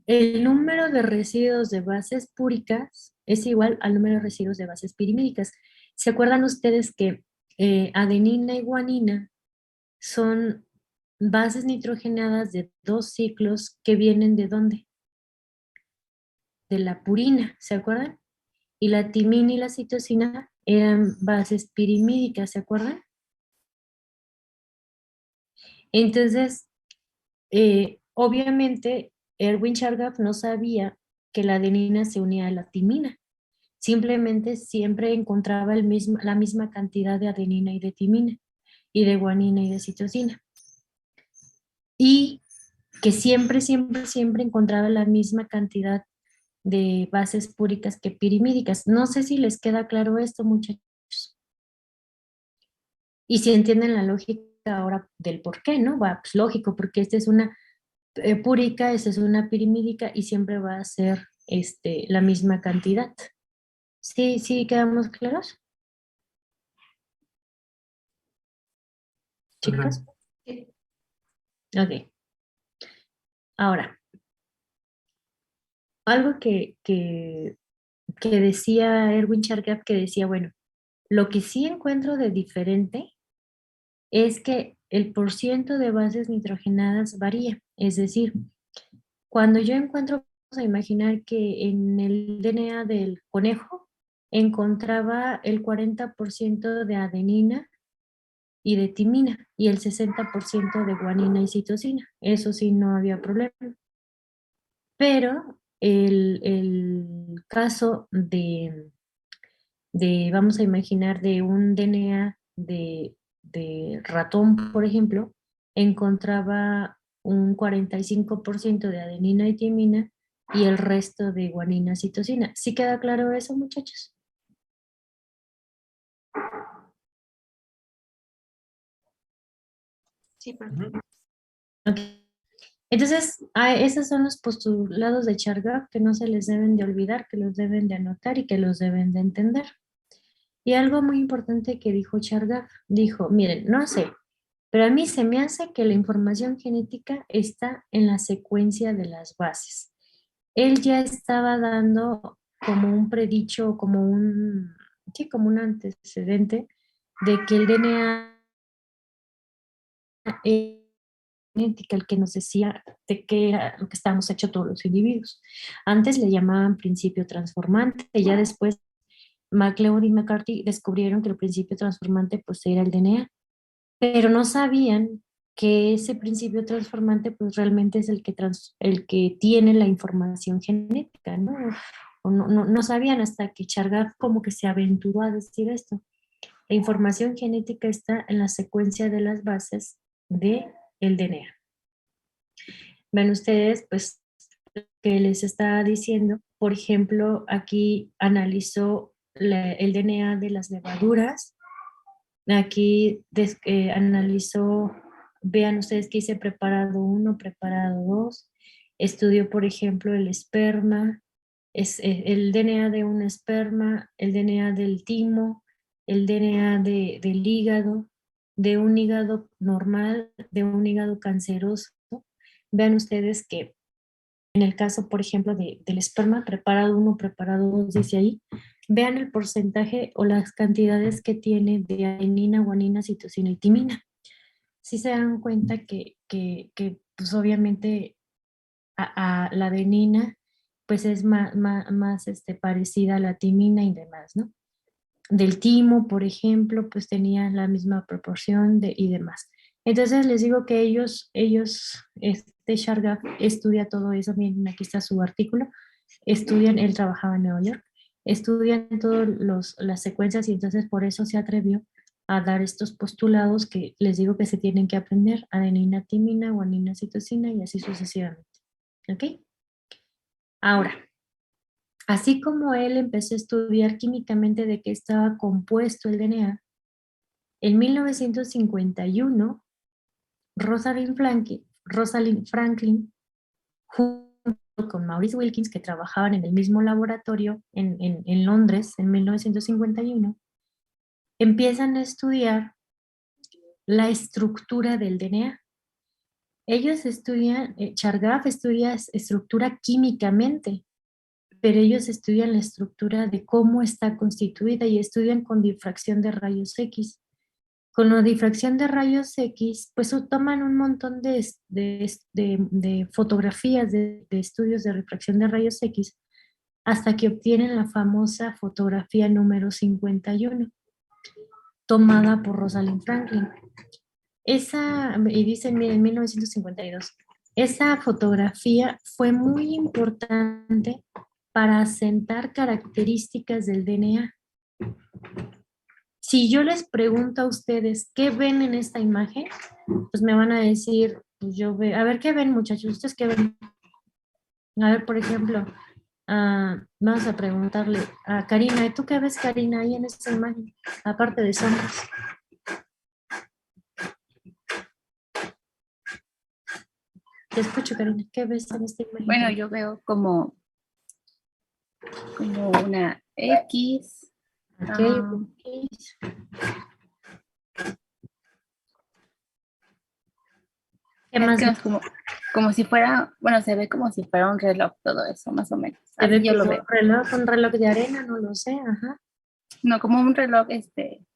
El número de residuos de bases púricas es igual al número de residuos de bases pirimídicas. ¿Se acuerdan ustedes que adenina y guanina son bases nitrogenadas de 2 ciclos que vienen de dónde? De la purina, ¿se acuerdan? Y la timina y la citosina eran bases pirimídicas, ¿se acuerdan? Entonces, obviamente, Erwin Chargaff no sabía que la adenina se unía a la timina. Simplemente siempre encontraba la misma cantidad de adenina y de timina, y de guanina y de citosina. Y que siempre, siempre, siempre encontraba la misma cantidad de bases púricas que pirimídicas. No sé si les queda claro esto, muchachos. Y si entienden la lógica ahora del por qué, ¿no? Va, pues lógico, porque esta es una púrica, esta es una pirimídica y siempre va a ser la misma cantidad. ¿Sí, sí quedamos claros? Chicos. Ok. Ahora, algo que decía Erwin Chargaff, que decía, bueno, lo que sí encuentro de diferente es que el porciento de bases nitrogenadas varía. Es decir, cuando yo encuentro, vamos a imaginar que en el DNA del conejo encontraba el 40% de adenina y de timina y el 60% de guanina y citosina. Eso sí, no había problema. Pero el caso vamos a imaginar, de un DNA de ratón, por ejemplo, encontraba un 45% de adenina y timina y el resto de guanina, citosina. ¿Sí queda claro eso, muchachos? Sí, profe. Ok. Entonces, esos son los postulados de Chargaff que no se les deben de olvidar, que los deben de anotar y que los deben de entender. Y algo muy importante que dijo Chargaff, dijo, miren, no sé, pero a mí se me hace que la información genética está en la secuencia de las bases. Él ya estaba dando como un predicho, sí, como un antecedente de que el DNA genética, el que nos decía de qué era lo que estábamos hechos todos los individuos. Antes le llamaban principio transformante, y ya después MacLeod y McCarthy descubrieron que el principio transformante pues era el DNA, pero no sabían que ese principio transformante pues realmente es el que tiene la información genética, ¿no? O no sabían hasta que Chargaff como que se aventuró a decir esto. La información genética está en la secuencia de las bases del DNA. Ven ustedes, pues, que les estaba diciendo, por ejemplo, aquí analizó el DNA de las levaduras, aquí analizó, vean ustedes que hice preparado 1, preparado 2, estudió, por ejemplo, el esperma, el DNA de un esperma, el DNA del timo, el DNA del hígado, de un hígado normal, de un hígado canceroso. Vean ustedes que en el caso, por ejemplo, del esperma, preparado 1, preparado 2, dice ahí, vean el porcentaje o las cantidades que tiene de adenina, guanina, citosina y timina. Sí se dan cuenta que pues obviamente a la adenina pues es más parecida a la timina y demás, ¿no? Del timo, por ejemplo, pues tenía la misma proporción y demás. Entonces les digo que Shargaf estudia todo eso, miren, aquí está su artículo, estudian, él trabajaba en Nueva York, estudian todas las secuencias y entonces por eso se atrevió a dar estos postulados que les digo que se tienen que aprender, adenina, timina, guanina, citosina y así sucesivamente. ¿Ok? Ahora, así como él empezó a estudiar químicamente de qué estaba compuesto el DNA, en 1951, Rosalind Franklin, junto con Maurice Wilkins, que trabajaban en el mismo laboratorio en Londres en 1951, empiezan a estudiar la estructura del DNA. Ellos estudian, Chargaff estudia estructura químicamente, pero ellos estudian la estructura de cómo está constituida y estudian con difracción de rayos X. Con la difracción de rayos X, pues toman un montón de fotografías de estudios de refracción de rayos X hasta que obtienen la famosa fotografía número 51, tomada por Rosalind Franklin. Y dicen, miren, en 1952, esa fotografía fue muy importante para asentar características del DNA. Si yo les pregunto a ustedes qué ven en esta imagen, pues me van a decir, pues yo veo, a ver, ¿qué ven, muchachos? ¿Ustedes qué ven? A ver, por ejemplo, vamos a preguntarle a Karina, ¿y tú qué ves, Karina, ahí en esta imagen? Aparte de sombras. Te escucho, Karina, ¿qué ves en esta imagen? Bueno, yo veo como una X. Ok, ok. ¿Qué Es más? que es como si fuera, bueno, se ve como si fuera un reloj todo eso, más o menos. Se Así ve yo lo como veo. un reloj de arena, no lo sé, ajá. No, como un reloj,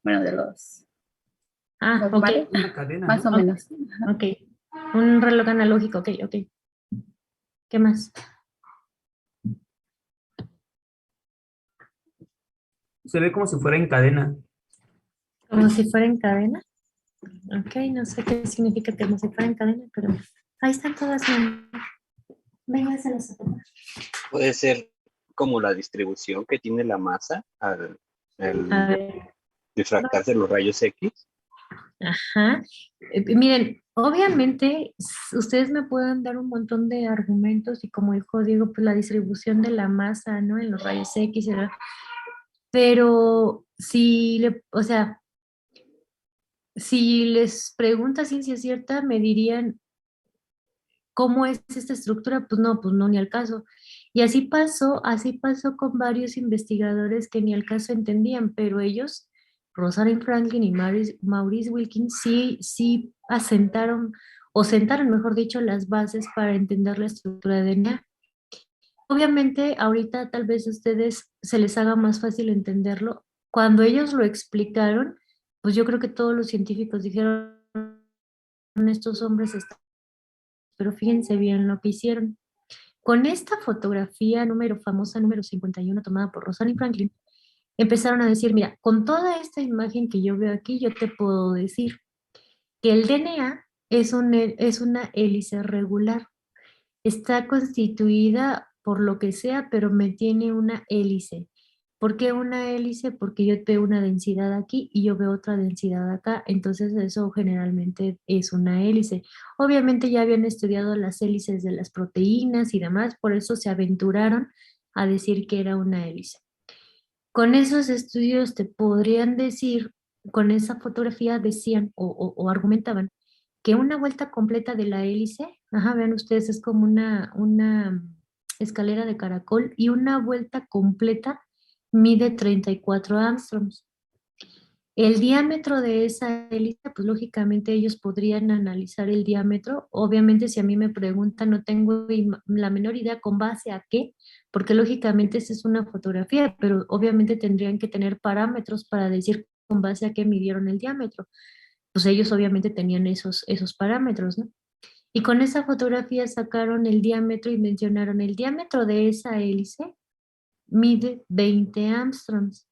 bueno, de los Ah, ok, normales, Una cadena, más ¿no? o menos. ok. Un reloj analógico, ok, ok. ¿Qué más? Se ve como si fuera en cadena. Como si fuera en cadena. Ok, no sé qué significa que como si fuera en cadena, pero ahí están todas. Venga, se las tomar. Puede ser como la distribución que tiene la masa A al ver, difractarse los rayos X. ajá. Miren, obviamente ustedes me pueden dar un montón de argumentos y como dijo Diego, pues la distribución de la masa, ¿no? En los rayos X, ¿verdad? Pero o sea, si les pregunta ciencia cierta, me dirían, ¿cómo es esta estructura? Pues no, ni al caso. Y así pasó con varios investigadores que ni al caso entendían, pero ellos, Rosalind Franklin y Maurice Wilkins, sí asentaron, o sentaron, mejor dicho, las bases para entender la estructura de DNA. Obviamente, ahorita tal vez a ustedes se les haga más fácil entenderlo. Cuando ellos lo explicaron, pues yo creo que todos los científicos dijeron, estos hombres están, pero fíjense bien lo que hicieron. Con esta fotografía famosa número 51 tomada por Rosalind Franklin, empezaron a decir, mira, con toda esta imagen que yo veo aquí, yo te puedo decir que el DNA es una hélice regular. Está constituida por lo que sea, pero me tiene una hélice. ¿Por qué una hélice? Porque yo veo una densidad aquí y yo veo otra densidad acá, entonces eso generalmente es una hélice. Obviamente ya habían estudiado las hélices de las proteínas y demás, por eso se aventuraron a decir que era una hélice. Con esos estudios te podrían decir, con esa fotografía decían o argumentaban que una vuelta completa de la hélice, ajá, vean ustedes, es como una escalera de caracol y una vuelta completa mide 34 Armstrongs. El diámetro de esa hélice, pues lógicamente ellos podrían analizar el diámetro. Obviamente si a mí me preguntan, no tengo la menor idea con base a qué, porque lógicamente esa es una fotografía, pero obviamente tendrían que tener parámetros para decir con base a qué midieron el diámetro. Pues ellos obviamente tenían esos parámetros, ¿no? Y con esa fotografía sacaron el diámetro y mencionaron el diámetro de esa hélice mide 20 Armstrongs.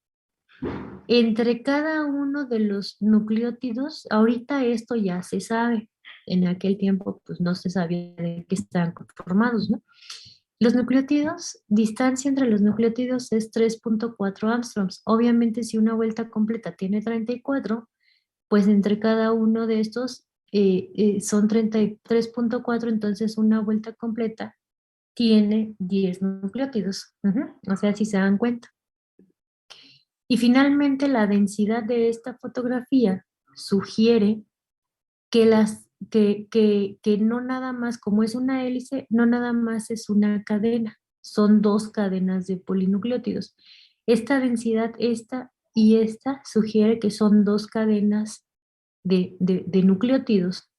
Entre cada uno de los nucleótidos, ahorita esto ya se sabe, en aquel tiempo pues no se sabía de qué estaban conformados, ¿no? Los nucleótidos, distancia entre los nucleótidos es 3.4 angstroms. Obviamente si una vuelta completa tiene 34, pues entre cada uno de estos son 33.4, entonces una vuelta completa tiene 10 nucleótidos. O sea, si se dan cuenta. Y finalmente la densidad de esta fotografía sugiere que que no nada más, como es una hélice, no nada más es una cadena, son dos cadenas de polinucleótidos. Esta densidad, esta y esta, sugiere que son dos cadenas de nucleótidos.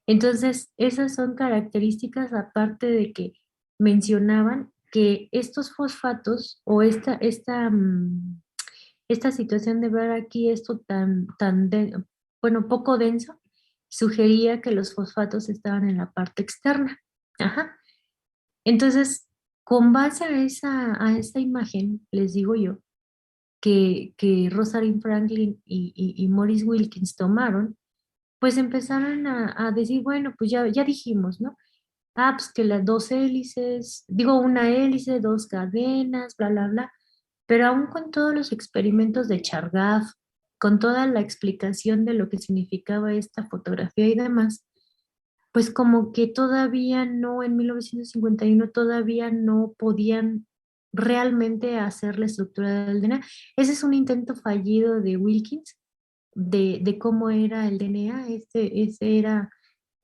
Entonces, esas son características, aparte de que mencionaban que estos fosfatos o esta situación de ver aquí esto bueno, poco denso, sugería que los fosfatos estaban en la parte externa. Ajá. Entonces, con base a esa imagen, les digo yo, que Rosalind Franklin y Maurice Wilkins tomaron, pues empezaron a decir, bueno, pues ya dijimos, ¿no? Ah, pues que las dos hélices, digo una hélice, dos cadenas, bla, bla, bla. Pero aún con todos los experimentos de Chargaff, con toda la explicación de lo que significaba esta fotografía y demás, pues como que todavía no, en 1951 todavía no podían realmente hacer la estructura del DNA. Ese es un intento fallido de Wilkins de cómo era el DNA. Ese era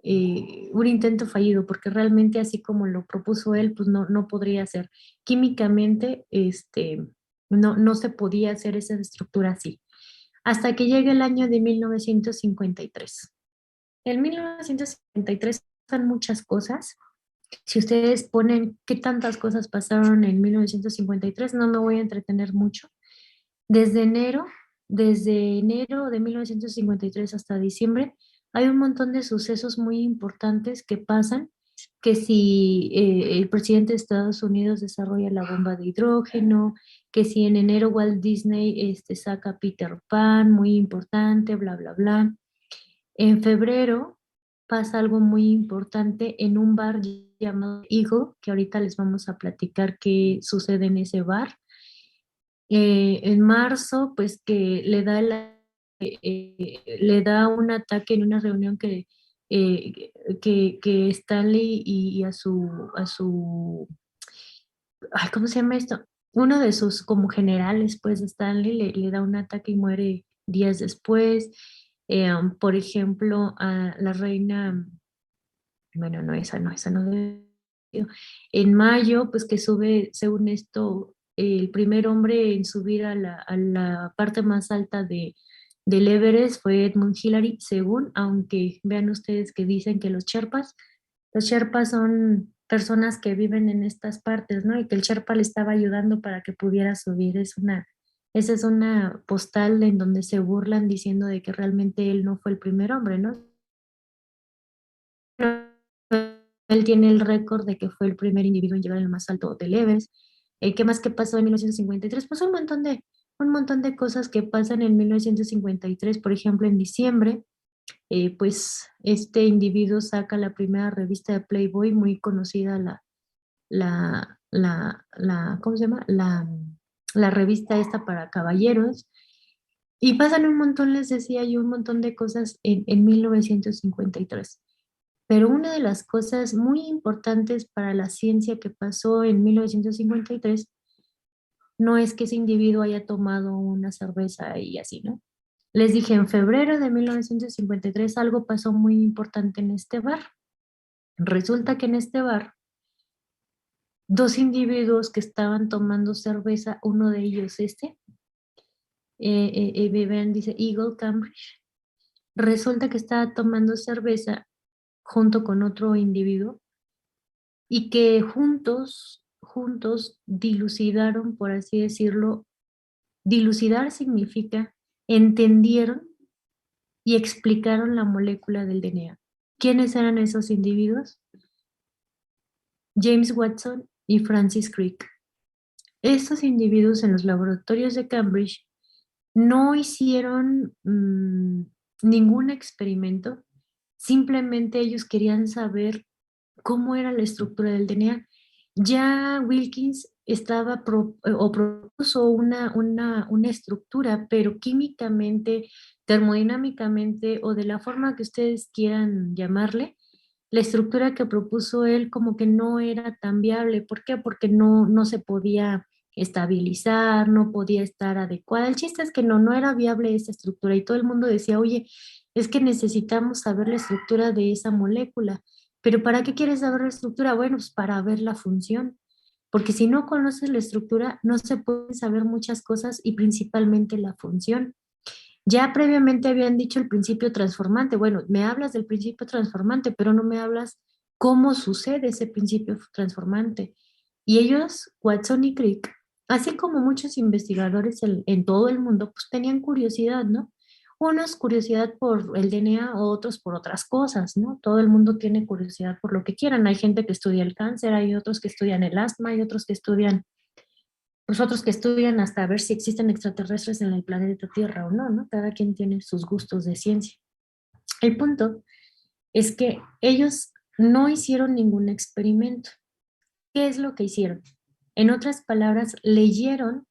un intento fallido, porque realmente así como lo propuso él, pues no podría ser. Químicamente, no se podía hacer esa estructura así. Hasta que llega el año de 1953. En 1953 pasan muchas cosas. Si ustedes ponen qué tantas cosas pasaron en 1953, no me voy a entretener mucho. Desde enero, desde enero de 1953 hasta diciembre, hay un montón de sucesos muy importantes que pasan, que si el presidente de Estados Unidos desarrolla la bomba de hidrógeno, que si en enero Walt Disney saca Peter Pan, muy importante, bla, bla, bla. En febrero pasa algo muy importante en un bar llamado Eagle, que ahorita les vamos a platicar qué sucede en ese bar. En marzo, pues que le da un ataque en una reunión que Stanley y ay, ¿cómo se llama esto? Uno de sus como generales, pues Stanley le da un ataque y muere días después. Por ejemplo, a la reina, bueno, esa no debe. En mayo, pues que sube, según esto, el primer hombre en subir a la parte más alta del Everest fue Edmund Hillary, según, aunque vean ustedes que dicen que los Sherpas son personas que viven en estas partes, ¿no? Y que el Sherpa le estaba ayudando para que pudiera subir. Esa es una postal en donde se burlan diciendo de que realmente él no fue el primer hombre, ¿no? Él tiene el récord de que fue el primer individuo en llegar al más alto del Everest. ¿Qué más que pasó en 1953? Pues un montón de cosas que pasan en 1953. Por ejemplo, en diciembre, pues este individuo saca la primera revista de Playboy, muy conocida, ¿cómo se llama? La revista esta para caballeros. Y pasan un montón, les decía yo, un montón de cosas en 1953. Pero una de las cosas muy importantes para la ciencia que pasó en 1953 no es que ese individuo haya tomado una cerveza y así, ¿no? Les dije, en febrero de 1953 algo pasó muy importante en este bar. Resulta que en este bar, dos individuos que estaban tomando cerveza, uno de ellos vean, dice Eagle Cambridge, resulta que estaba tomando cerveza junto con otro individuo y que juntos dilucidaron, por así decirlo. Dilucidar significa entendieron y explicaron la molécula del DNA. ¿Quiénes eran esos individuos? James Watson y Francis Crick. Estos individuos en los laboratorios de Cambridge no hicieron ningún experimento, simplemente ellos querían saber cómo era la estructura del DNA. Ya Wilkins propuso una estructura, pero químicamente, termodinámicamente o de la forma que ustedes quieran llamarle, la estructura que propuso él como que no era tan viable. ¿Por qué? Porque no se podía estabilizar, no podía estar adecuada. El chiste es que no era viable esa estructura y todo el mundo decía, oye, es que necesitamos saber la estructura de esa molécula. ¿Pero para qué quieres saber la estructura? Bueno, pues para ver la función. Porque si no conoces la estructura, no se pueden saber muchas cosas y principalmente la función. Ya previamente habían dicho el principio transformante. Bueno, me hablas del principio transformante, pero no me hablas cómo sucede ese principio transformante. Y ellos, Watson y Crick, así como muchos investigadores en todo el mundo, pues tenían curiosidad, ¿no? Unos curiosidad por el DNA, otros por otras cosas, ¿no? Todo el mundo tiene curiosidad por lo que quieran. Hay gente que estudia el cáncer, hay otros que estudian el asma, hay otros que estudian pues otros que estudian hasta ver si existen extraterrestres en el planeta Tierra o no, ¿no? Cada quien tiene sus gustos de ciencia. El punto es que ellos no hicieron ningún experimento. ¿Qué es lo que hicieron? En otras palabras, leyeron,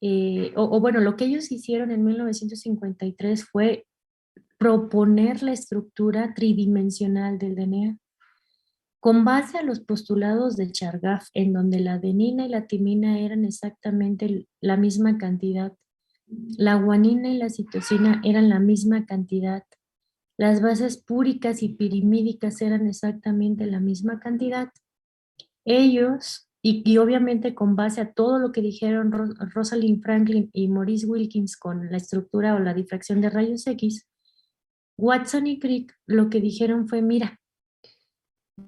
bueno, lo que ellos hicieron en 1953 fue proponer la estructura tridimensional del DNA. Con base a los postulados de Chargaff, en donde la adenina y la timina eran exactamente la misma cantidad, la guanina y la citosina eran la misma cantidad, las bases púricas y pirimídicas eran exactamente la misma cantidad, ellos, y obviamente con base a todo lo que dijeron Rosalind Franklin y Maurice Wilkins con la estructura o la difracción de rayos X, Watson y Crick lo que dijeron fue, mira,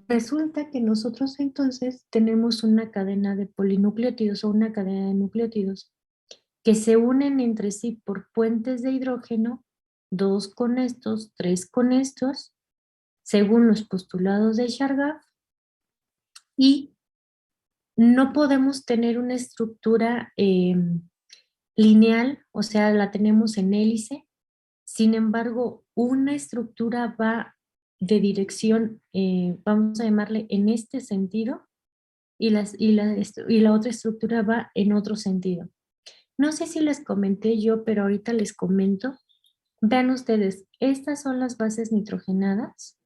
resulta que nosotros entonces tenemos una cadena de polinucleótidos o una cadena de nucleótidos que se unen entre sí por puentes de hidrógeno, 2 con estos, 3 con estos, según los postulados de Chargaff, y no podemos tener una estructura lineal, o sea, la tenemos en hélice. Sin embargo, una estructura va de dirección, vamos a llamarle en este sentido, y la otra estructura va en otro sentido. No sé si les comenté yo, pero ahorita les comento. Vean ustedes, estas son las bases nitrogenadas,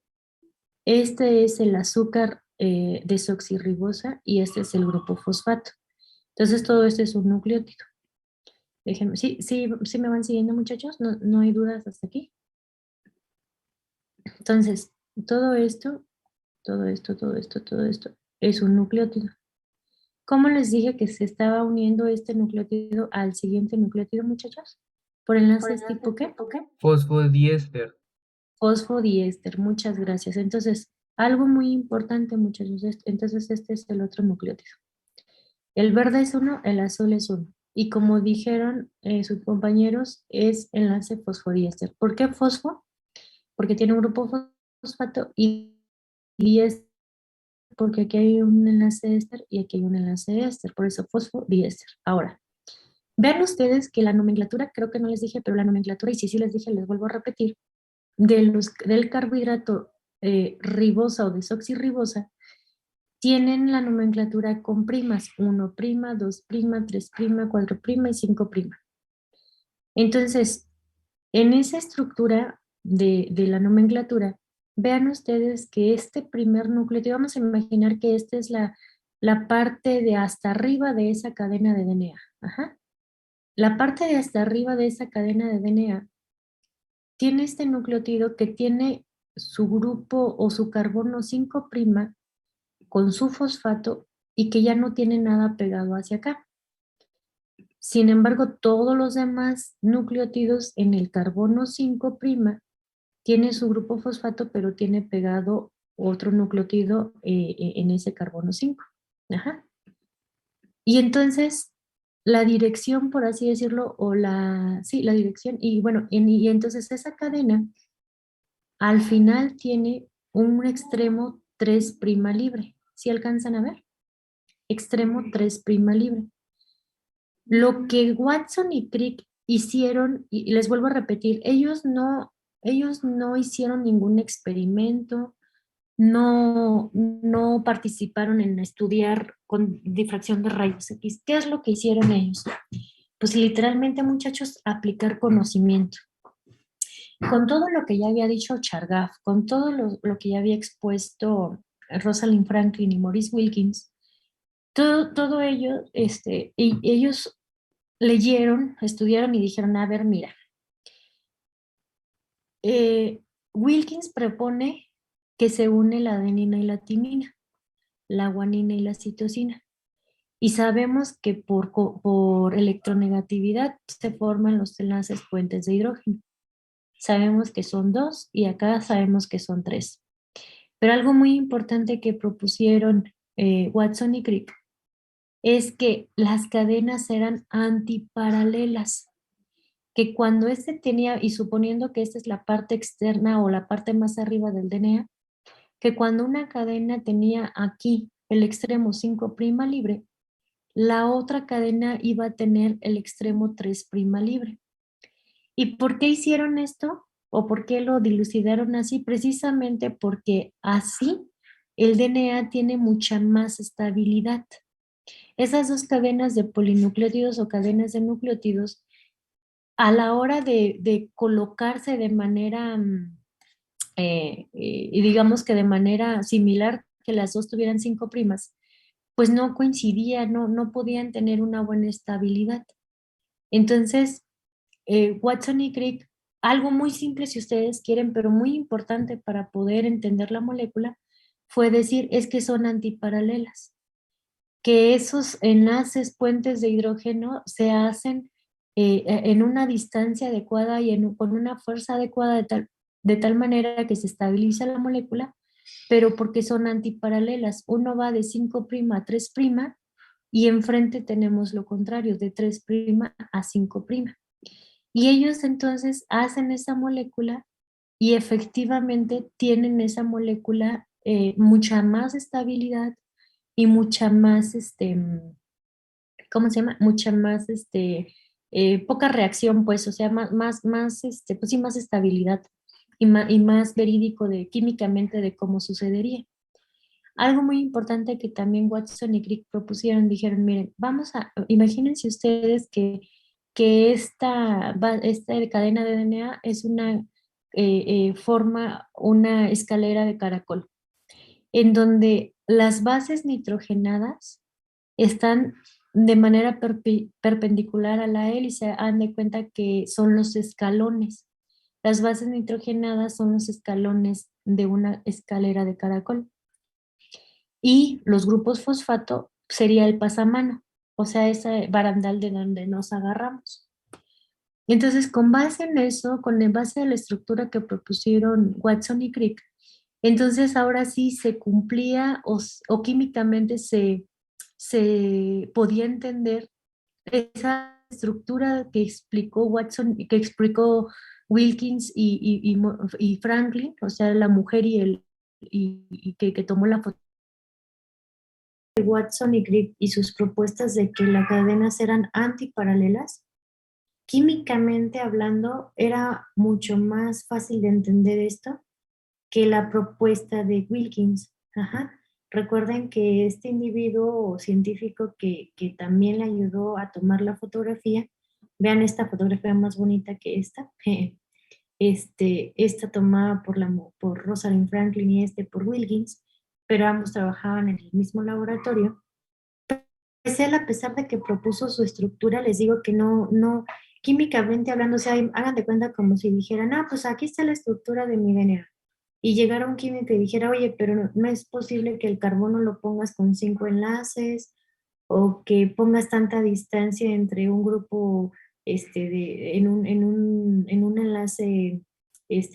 este es el azúcar desoxirribosa y este es el grupo fosfato. Entonces todo esto es un nucleótido. Déjenme, ¿sí me van siguiendo, muchachos? No hay dudas hasta aquí. Entonces, todo esto es un nucleótido. ¿Cómo les dije que se estaba uniendo este nucleótido al siguiente nucleótido, muchachos? ¿Por enlaces tipo qué? Fosfodiéster. Fosfodiéster, muchas gracias. Entonces, algo muy importante, muchachos, entonces este es el otro nucleótido. El verde es 1, el azul es 1. Y como dijeron sus compañeros, es enlace fosfodiéster. ¿Por qué fosfo? Porque tiene un grupo fosfato y diéster, porque aquí hay un enlace éster y aquí hay un enlace éster, por eso fosfodiéster. Ahora, vean ustedes que la nomenclatura, creo que no les dije, pero la nomenclatura, y si les dije, les vuelvo a repetir, del carbohidrato ribosa o desoxirribosa, tienen la nomenclatura con primas, 1', 2', 3', 4' y 5'. Entonces, en esa estructura de la nomenclatura, vean ustedes que este primer nucleótido, vamos a imaginar que esta es la parte de hasta arriba de esa cadena de DNA. Ajá. La parte de hasta arriba de esa cadena de DNA tiene este nucleótido que tiene su grupo o su carbono 5' con su fosfato y que ya no tiene nada pegado hacia acá. Sin embargo, todos los demás nucleótidos en el carbono 5' tiene su grupo fosfato, pero tiene pegado otro nucleótido en ese carbono 5. Ajá. Y entonces, la dirección, por así decirlo, la dirección, y bueno, y entonces esa cadena al final tiene un extremo 3' libre. ¿Sí alcanzan a ver? Extremo 3' libre. Lo que Watson y Crick hicieron, y les vuelvo a repetir, ellos no hicieron ningún experimento, no participaron en estudiar con difracción de rayos X. ¿Qué es lo que hicieron ellos? Pues literalmente, muchachos, aplicar conocimiento. Con todo lo que ya había dicho Chargaff, con todo lo que ya había expuesto Rosalind Franklin y Maurice Wilkins, todo ello, ellos leyeron, estudiaron y dijeron, a ver, mira, Wilkins propone que se une la adenina y la timina, la guanina y la citosina. Y sabemos que por electronegatividad se forman los enlaces puentes de hidrógeno. Sabemos que son 2 y acá sabemos que son 3. Pero algo muy importante que propusieron Watson y Crick es que las cadenas eran antiparalelas, que cuando tenía, y suponiendo que esta es la parte externa o la parte más arriba del DNA, que cuando una cadena tenía aquí el extremo 5' libre, la otra cadena iba a tener el extremo 3' libre. ¿Y por qué hicieron esto? ¿O por qué lo dilucidaron así? Precisamente porque así el DNA tiene mucha más estabilidad. Esas dos cadenas de polinucleótidos o cadenas de nucleótidos, a la hora de colocarse de manera, y digamos que de manera similar, que las dos tuvieran 5', pues no coincidían, no podían tener una buena estabilidad. Entonces, Watson y Crick, algo muy simple si ustedes quieren, pero muy importante para poder entender la molécula, fue decir, es que son antiparalelas, que esos enlaces, puentes de hidrógeno se hacen en una distancia adecuada y con una fuerza adecuada de tal manera que se estabiliza la molécula, pero porque son antiparalelas. Uno va de 5' a 3' y enfrente tenemos lo contrario, de 3' a 5'. Y ellos entonces hacen esa molécula y efectivamente tienen esa molécula mucha más estabilidad y mucha más, ¿cómo se llama? Mucha más, poca reacción, pues, o sea, más, pues sí, más estabilidad y más verídico químicamente de cómo sucedería. Algo muy importante que también Watson y Crick propusieron, dijeron, miren, imagínense ustedes que esta cadena de DNA es forma una escalera de caracol, en donde las bases nitrogenadas están de manera perpendicular a la hélice. Han de cuenta que son los escalones. Las bases nitrogenadas son los escalones de una escalera de caracol. Y los grupos fosfato sería el pasamano, o sea, ese barandal de donde nos agarramos. Entonces, con base en eso, con base a la estructura que propusieron Watson y Crick, entonces ahora sí se cumplía o químicamente se podía entender esa estructura que explicó Watson, que explicó Wilkins y Franklin, o sea, la mujer que tomó la foto. Watson y Crick y sus propuestas de que las cadenas eran antiparalelas, químicamente hablando, era mucho más fácil de entender esto que la propuesta de Wilkins. Ajá. Recuerden que este individuo científico que también le ayudó a tomar la fotografía, vean esta fotografía más bonita que esta, esta tomada por Rosalind Franklin y por Wilkins, pero ambos trabajaban en el mismo laboratorio. Pues él, a pesar de que propuso su estructura, les digo que no, químicamente hablando, o sea, hagan de cuenta como si dijeran, pues aquí está la estructura de mi DNA. Y llegara un químico y dijera, oye, pero no es posible que el carbono lo pongas con 5 enlaces o que pongas tanta distancia entre un grupo en un enlace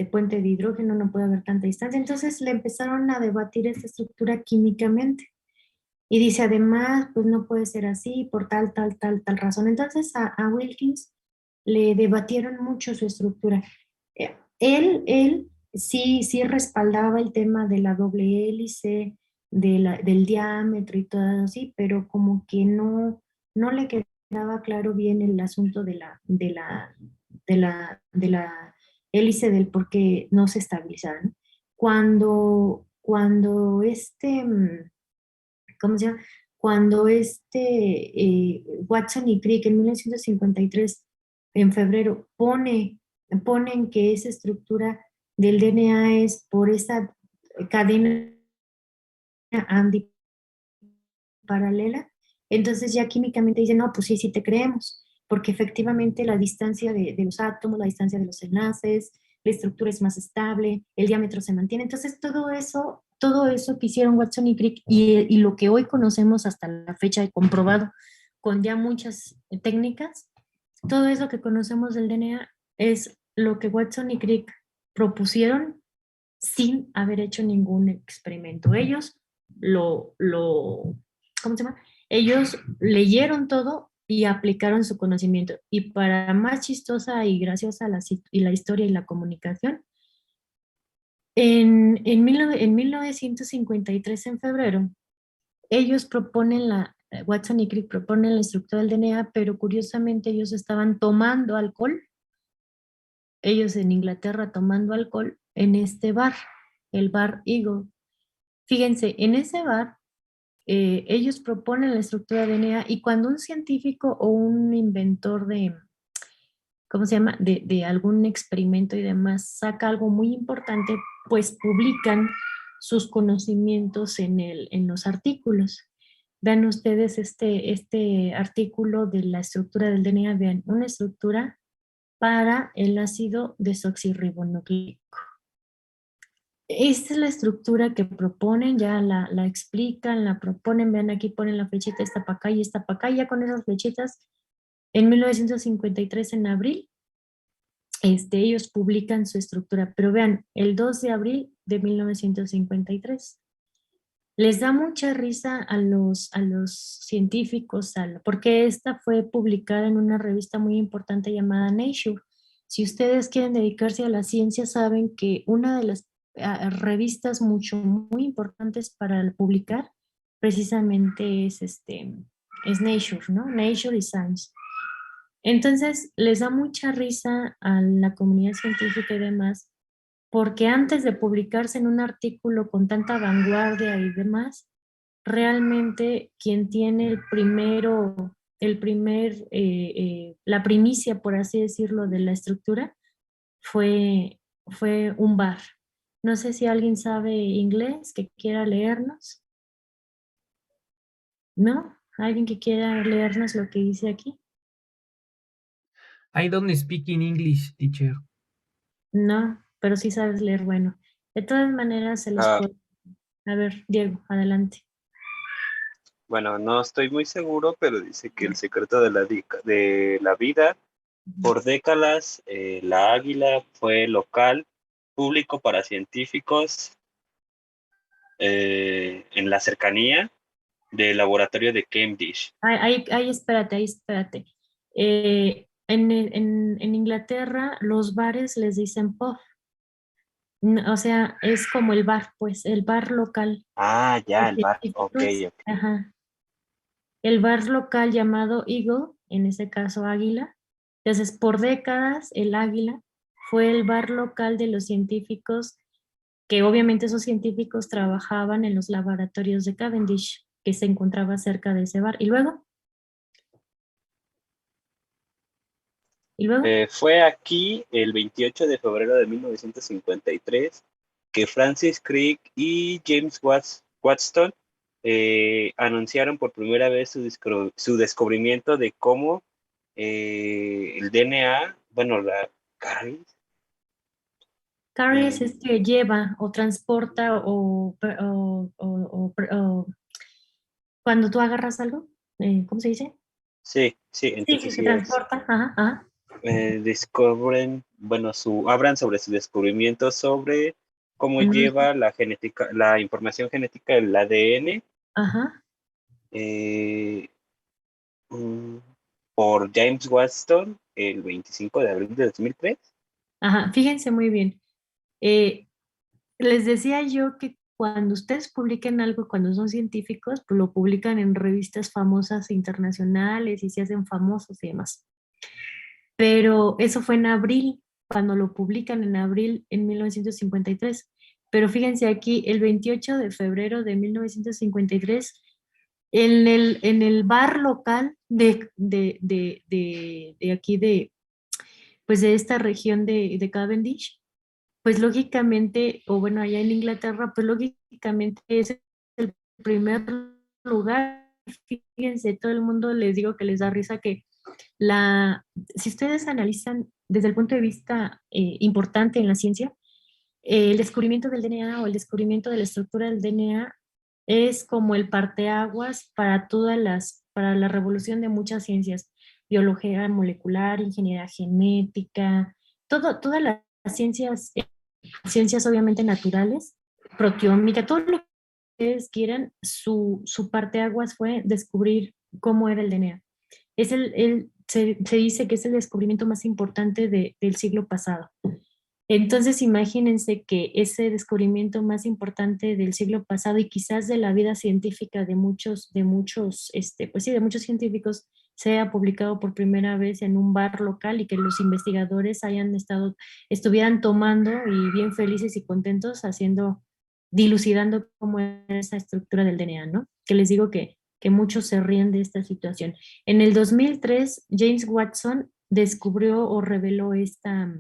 puente de hidrógeno, no puede haber tanta distancia. Entonces le empezaron a debatir esta estructura químicamente. Y dice, además, pues no puede ser así por tal razón. Entonces a Wilkins le debatieron mucho su estructura. Él sí respaldaba el tema de la doble hélice, del diámetro y todo así, pero como que no le quedaba quedaba claro bien el asunto de la hélice del por qué no se estabilizaba, ¿no? Cuando ¿cómo se llama? Cuando Watson y Crick en 1953, en febrero, ponen que esa estructura del DNA es por esa cadena antiparalela, entonces ya químicamente dicen, no, pues sí, sí te creemos, porque efectivamente la distancia de los átomos, la distancia de los enlaces, la estructura es más estable, el diámetro se mantiene. Entonces todo eso que hicieron Watson y Crick y lo que hoy conocemos hasta la fecha comprobado con ya muchas técnicas, todo eso que conocemos del DNA es lo que Watson y Crick propusieron sin haber hecho ningún experimento. Ellos ¿cómo se llama? Ellos leyeron todo y aplicaron su conocimiento. Y para más chistosa y graciosa la historia y la comunicación, en 1953, en febrero, ellos Watson y Crick proponen la estructura del DNA, pero curiosamente ellos estaban tomando alcohol, ellos en Inglaterra tomando alcohol en este bar, el bar Eagle. Fíjense, en ese bar ellos proponen la estructura de DNA y cuando un científico o un inventor ¿cómo se llama? De algún experimento y demás saca algo muy importante, pues publican sus conocimientos en los artículos. Vean ustedes este artículo de la estructura del DNA, vean, una estructura para el ácido desoxirribonucleico. Esta es la estructura que proponen, ya la explican, la proponen, vean aquí ponen la flechita, esta para acá y esta para acá, ya con esas flechitas, en 1953, en abril, ellos publican su estructura, pero vean, el 2 de abril de 1953. Les da mucha risa a los científicos, porque esta fue publicada en una revista muy importante llamada Nature. Si ustedes quieren dedicarse a la ciencia, saben que una de las revistas muy importantes para publicar precisamente es Nature, ¿no? Nature y Science. Entonces, les da mucha risa a la comunidad científica y demás, porque antes de publicarse en un artículo con tanta vanguardia y demás, realmente quien tiene la primicia, por así decirlo, de la estructura, fue un bar. No sé si alguien sabe inglés que quiera leernos. ¿No? ¿Alguien que quiera leernos lo que dice aquí? I don't speak in English, teacher. No, pero sí sabes leer, bueno. De todas maneras, se los Ah, puedo. A ver, Diego, adelante. bueno, no estoy muy seguro, pero dice que el secreto de la vida, por décadas, la águila fue local, público para científicos en la cercanía del laboratorio de Cambridge. Ahí, espérate. En Inglaterra, los bares les dicen pub. O sea, es como el bar, pues, el bar local. Ah, ya, Los el bar. Ok, científicos, ok. ajá. El bar local llamado Eagle, en ese caso Águila. Entonces, por décadas, el Águila fue el bar local de los científicos, que obviamente esos científicos trabajaban en los laboratorios de Cavendish, que se encontraba cerca de ese bar. ¿Y luego? Fue aquí el 28 de febrero de 1953 que Francis Crick y James Watson anunciaron por primera vez su descubrimiento de cómo el DNA, bueno, la caries, Carries es que lleva o transporta o cuando tú agarras algo, ¿cómo se dice? sí, Sí, entonces que sí es. transporta, ajá, ajá. Descubren, bueno, hablan sobre su descubrimiento sobre cómo En lleva la genética, la información genética del ADN Ajá. eh, mm, por James Watson el 25 de abril de 2003. Ajá, fíjense muy bien. Les decía yo que cuando ustedes publiquen algo, cuando son científicos, pues lo publican en revistas famosas internacionales y se hacen famosos y demás. Pero eso fue en abril, cuando lo publican en abril en 1953. Pero fíjense aquí, el 28 de febrero de 1953, en el bar local de aquí pues de esta región de Cavendish, pues lógicamente, o bueno, allá en Inglaterra, pues lógicamente es el primer lugar. Fíjense, todo el mundo les digo que les da risa que si ustedes analizan desde el punto de vista importante en la ciencia, el descubrimiento del DNA o el descubrimiento de la estructura del DNA es como el parteaguas para para la revolución de muchas ciencias, biología molecular, ingeniería genética, todas las ciencias obviamente naturales, proteómica, todo lo que ustedes quieran, su parteaguas fue descubrir cómo era el DNA. Se dice que es el descubrimiento más importante del siglo pasado. Entonces imagínense que ese descubrimiento más importante del siglo pasado y quizás de la vida científica de muchos, pues sí, de muchos científicos, sea publicado por primera vez en un bar local y que los investigadores estuvieran tomando y bien felices y contentos dilucidando cómo es esa estructura del DNA, ¿no? Que les digo que muchos se ríen de esta situación. En el 2003, James Watson descubrió o reveló esta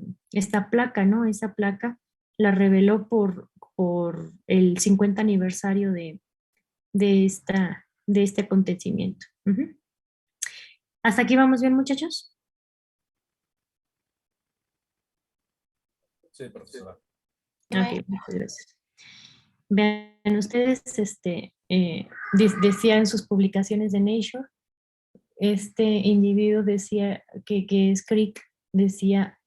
placa, ¿no? Esa placa la reveló por el 50 aniversario de este acontecimiento. Ujú. ¿Hasta aquí vamos bien, muchachos? Sí, profesora. Ok, muchas gracias. Vean, ustedes decía en sus publicaciones de Nature, este individuo decía que es Crick, decía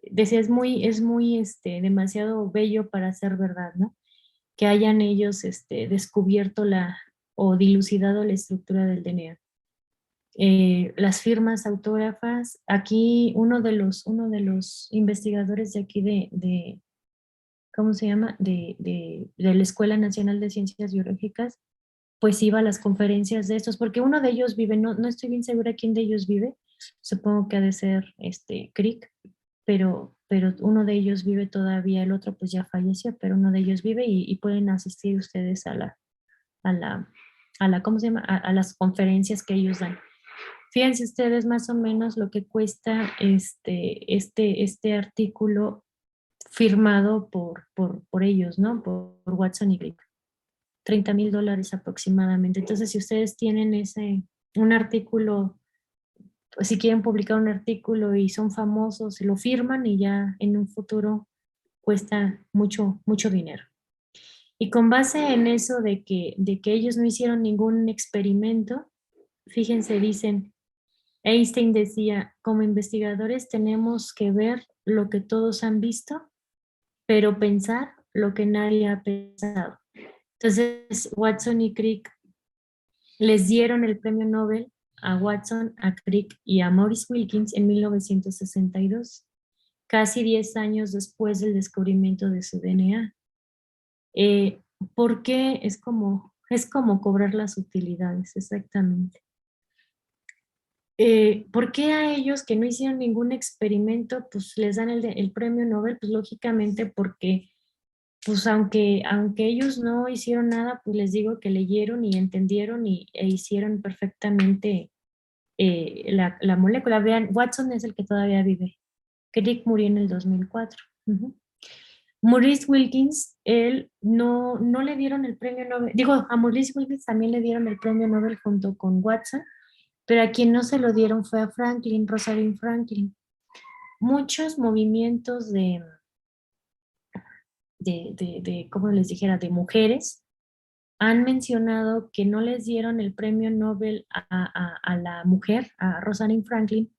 es muy demasiado bello para ser verdad, ¿no? Que hayan ellos descubierto o dilucidado la estructura del DNA. Las firmas autógrafas, aquí uno de los investigadores de aquí ¿cómo se llama? De la Escuela Nacional de Ciencias Biológicas, pues iba a las conferencias de estos, porque uno de ellos vive, no estoy bien segura quién de ellos vive, supongo que ha de ser Crick, pero uno de ellos vive todavía, el otro pues ya falleció, pero uno de ellos vive y pueden asistir ustedes a la ¿cómo se llama? A las conferencias que ellos dan. Fíjense ustedes más o menos lo que cuesta este artículo firmado por ellos, ¿no? Por Watson y Crick. $30,000 aproximadamente. Entonces, si ustedes tienen un artículo, pues si quieren publicar un artículo y son famosos, lo firman y ya en un futuro cuesta mucho, mucho dinero. Y con base en eso de que ellos no hicieron ningún experimento, fíjense, dicen, Einstein decía, como investigadores tenemos que ver lo que todos han visto, pero pensar lo que nadie ha pensado. Entonces, Watson y Crick les dieron el premio Nobel a Watson, a Crick y a Maurice Wilkins en 1962, casi 10 años después del descubrimiento de su DNA. ¿Por qué? Es como cobrar las utilidades, exactamente. ¿Por qué a ellos que no hicieron ningún experimento, pues les dan el premio Nobel? Pues lógicamente porque pues aunque ellos no hicieron nada, pues les digo que leyeron y entendieron e hicieron perfectamente la molécula. Vean, Watson es el que todavía vive. Crick murió en el 2004. Uh-huh. Maurice Wilkins, él no le dieron el premio Nobel. Digo, a Maurice Wilkins también le dieron el premio Nobel junto con Watson, pero a quien no se lo dieron fue a Rosalind Franklin. Muchos movimientos como les dijera, de mujeres, han mencionado que no les dieron el premio Nobel a la mujer, a Rosalind Franklin,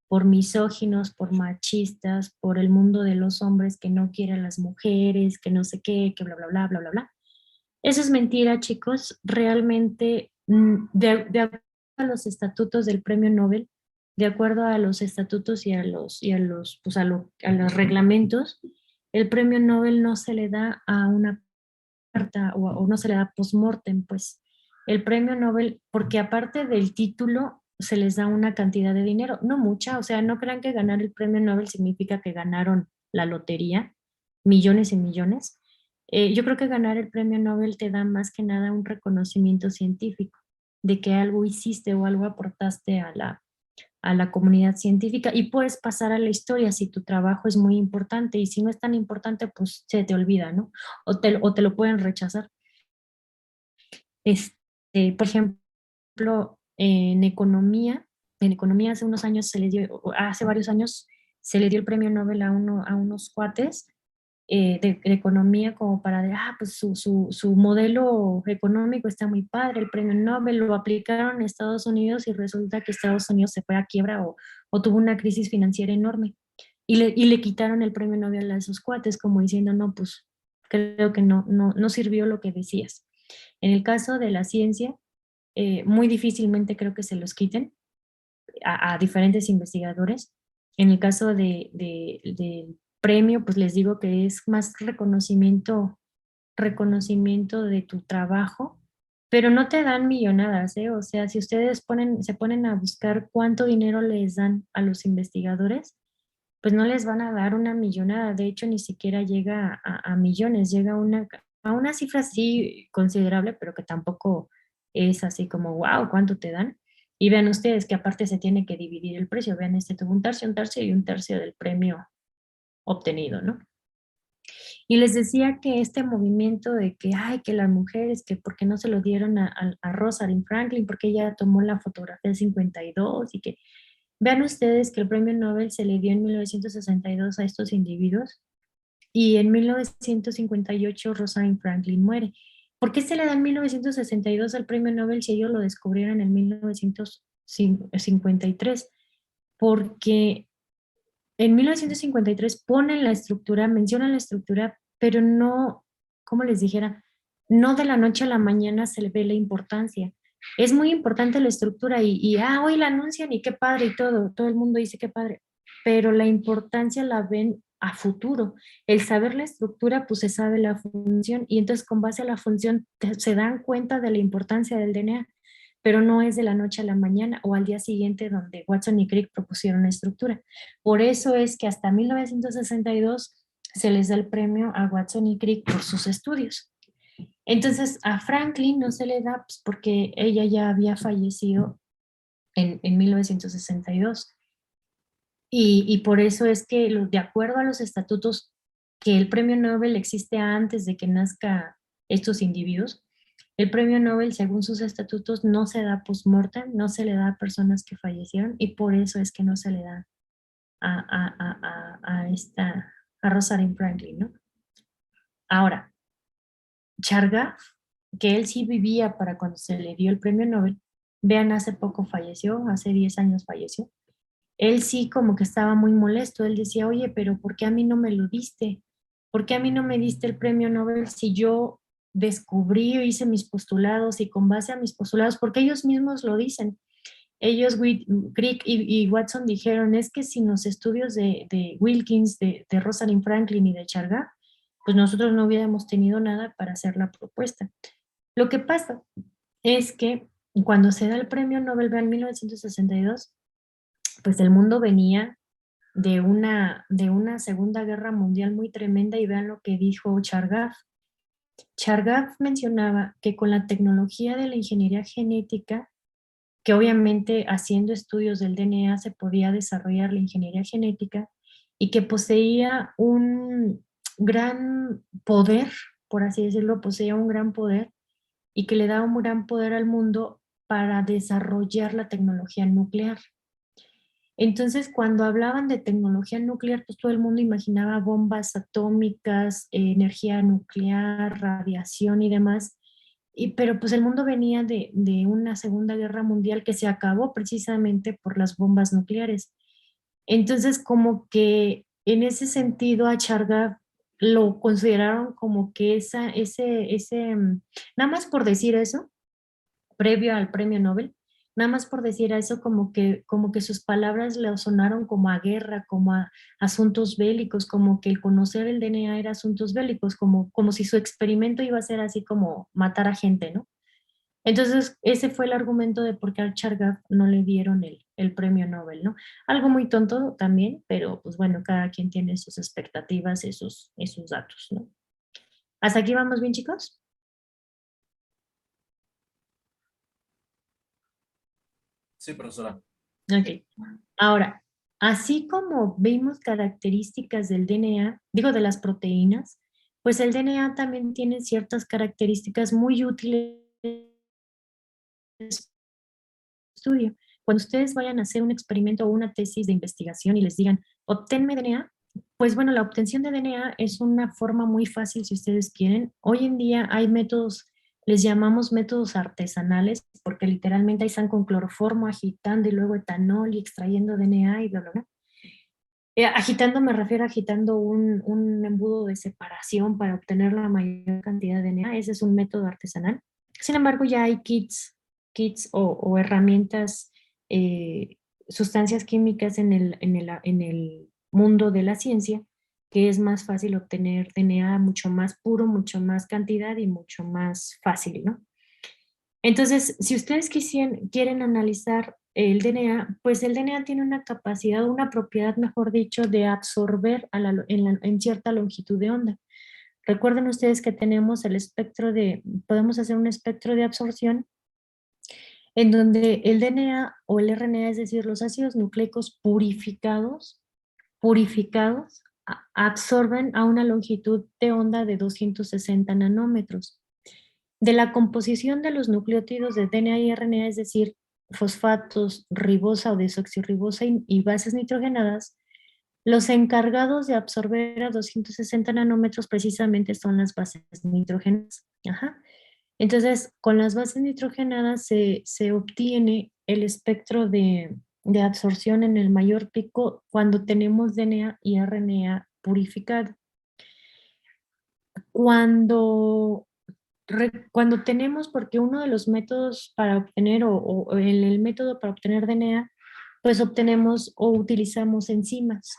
por misóginos, por machistas, por el mundo de los hombres que no quiere a las mujeres, que no sé qué, que bla, bla, bla, bla, bla, bla. Eso es mentira, chicos. Realmente, de acuerdo a los estatutos del premio Nobel, de acuerdo a los estatutos y a los reglamentos, el premio Nobel no se le da a una carta o no se le da post-mortem, pues el premio Nobel, porque aparte del título se les da una cantidad de dinero, no mucha, o sea, no crean que ganar el premio Nobel significa que ganaron la lotería, millones y millones. Yo creo que ganar el premio Nobel te da más que nada un reconocimiento científico de que algo hiciste o algo aportaste a la comunidad científica y puedes pasar a la historia si tu trabajo es muy importante y si no es tan importante, pues se te olvida, ¿no? O te lo pueden rechazar. Por ejemplo, en economía hace unos años hace varios años se le dio el premio Nobel a unos cuates de economía como pues su modelo económico está muy padre, el premio Nobel lo aplicaron en Estados Unidos y resulta que Estados Unidos se fue a quiebra o tuvo una crisis financiera enorme y le quitaron el premio Nobel a esos cuates como diciendo, no, pues creo que no sirvió lo que decías. En el caso de la ciencia, muy difícilmente creo que se los quiten a diferentes investigadores. En el caso del premio, pues les digo que es más reconocimiento de tu trabajo, pero no te dan millonadas, ¿eh? O sea, si ustedes se ponen a buscar cuánto dinero les dan a los investigadores, pues no les van a dar una millonada, de hecho ni siquiera llega a millones, llega a una cifra así considerable, pero que tampoco es así como, wow, ¿cuánto te dan? Y vean ustedes que aparte se tiene que dividir el precio, vean, tuvo un tercio y un tercio del premio obtenido, ¿no? Y les decía que este movimiento de que, ay, que las mujeres, que por qué no se lo dieron a Rosalind Franklin, porque ella tomó la fotografía del 52 y que vean ustedes que el premio Nobel se le dio en 1962 a estos individuos y en 1958 Rosalind Franklin muere. ¿Por qué se le da en 1962 al premio Nobel si ellos lo descubrieron en 1953? Porque en 1953 ponen la estructura, mencionan la estructura, pero no, como les dijera, no de la noche a la mañana se le ve la importancia. Es muy importante la estructura hoy la anuncian y qué padre y todo el mundo dice qué padre, pero la importancia la ven a futuro. El saber la estructura, pues se sabe la función y entonces con base a la función se dan cuenta de la importancia del DNA, pero no es de la noche a la mañana o al día siguiente donde Watson y Crick propusieron la estructura. Por eso es que hasta 1962 se les da el premio a Watson y Crick por sus estudios. Entonces a Franklin no se le da pues, porque ella ya había fallecido en 1962. Y por eso es que de acuerdo a los estatutos que el premio Nobel existe antes de que nazca estos individuos, el premio Nobel según sus estatutos no se da post-mortem, no se le da a personas que fallecieron y por eso es que no se le da a Rosalind Franklin, ¿no? Ahora, Chargaff, que él sí vivía para cuando se le dio el premio Nobel, vean, hace poco falleció, hace 10 años falleció. Él sí como que estaba muy molesto, él decía, oye, pero ¿por qué a mí no me lo diste? ¿Por qué a mí no me diste el premio Nobel si yo descubrí, hice mis postulados y con base a mis postulados, porque ellos mismos lo dicen? Ellos, Crick y Watson dijeron, es que sin los estudios de Wilkins, de Rosalind Franklin y de Chargaff, pues nosotros no hubiéramos tenido nada para hacer la propuesta. Lo que pasa es que cuando se da el premio Nobel en 1962, pues el mundo venía de una Segunda Guerra Mundial muy tremenda y vean lo que dijo Chargaff. Chargaff mencionaba que con la tecnología de la ingeniería genética, que obviamente haciendo estudios del DNA se podía desarrollar la ingeniería genética y que poseía un gran poder, por así decirlo, poseía un gran poder y que le daba un gran poder al mundo para desarrollar la tecnología nuclear. Entonces, cuando hablaban de tecnología nuclear, pues todo el mundo imaginaba bombas atómicas, energía nuclear, radiación y demás. Pero pues el mundo venía de una Segunda Guerra Mundial que se acabó precisamente por las bombas nucleares. Entonces, como que en ese sentido a Chargaff lo consideraron como que nada más por decir eso, previo al premio Nobel, nada más por decir eso, como que sus palabras le sonaron como a guerra, como a asuntos bélicos, como que el conocer el DNA era asuntos bélicos, como si su experimento iba a ser así como matar a gente, ¿no? Entonces, ese fue el argumento de por qué a Chargaff no le dieron el premio Nobel, ¿no? Algo muy tonto también, pero pues bueno, cada quien tiene sus expectativas y sus datos, ¿no? ¿Hasta aquí vamos bien, chicos? Sí, profesora. Ok. Ahora, así como vimos características del DNA, digo de las proteínas, pues el DNA también tiene ciertas características muy útiles estudio. Cuando ustedes vayan a hacer un experimento o una tesis de investigación y les digan, obténme DNA, pues bueno, la obtención de DNA es una forma muy fácil si ustedes quieren. Hoy en día hay métodos, les llamamos métodos artesanales, porque literalmente ahí están con cloroformo agitando y luego etanol y extrayendo DNA y bla, bla, bla. Agitando me refiero a agitando un embudo de separación para obtener la mayor cantidad de DNA. Ese es un método artesanal. Sin embargo, ya hay kits o herramientas, sustancias químicas en el mundo de la ciencia, que es más fácil obtener DNA mucho más puro, mucho más cantidad y mucho más fácil, ¿no? Entonces, si ustedes quieren analizar el DNA, pues el DNA tiene una capacidad, una propiedad, mejor dicho, de absorber en cierta longitud de onda. Recuerden ustedes que tenemos podemos hacer un espectro de absorción en donde el DNA o el RNA, es decir, los ácidos nucleicos purificados, absorben a una longitud de onda de 260 nanómetros. De la composición de los nucleótidos de DNA y RNA, es decir, fosfatos, ribosa o desoxirribosa y bases nitrogenadas, los encargados de absorber a 260 nanómetros precisamente son las bases nitrogenadas. Ajá. Entonces, con las bases nitrogenadas se obtiene el espectro de absorción en el mayor pico cuando tenemos DNA y RNA purificado. Cuando tenemos, porque uno de los métodos para obtener, o el método para obtener DNA, pues obtenemos o utilizamos enzimas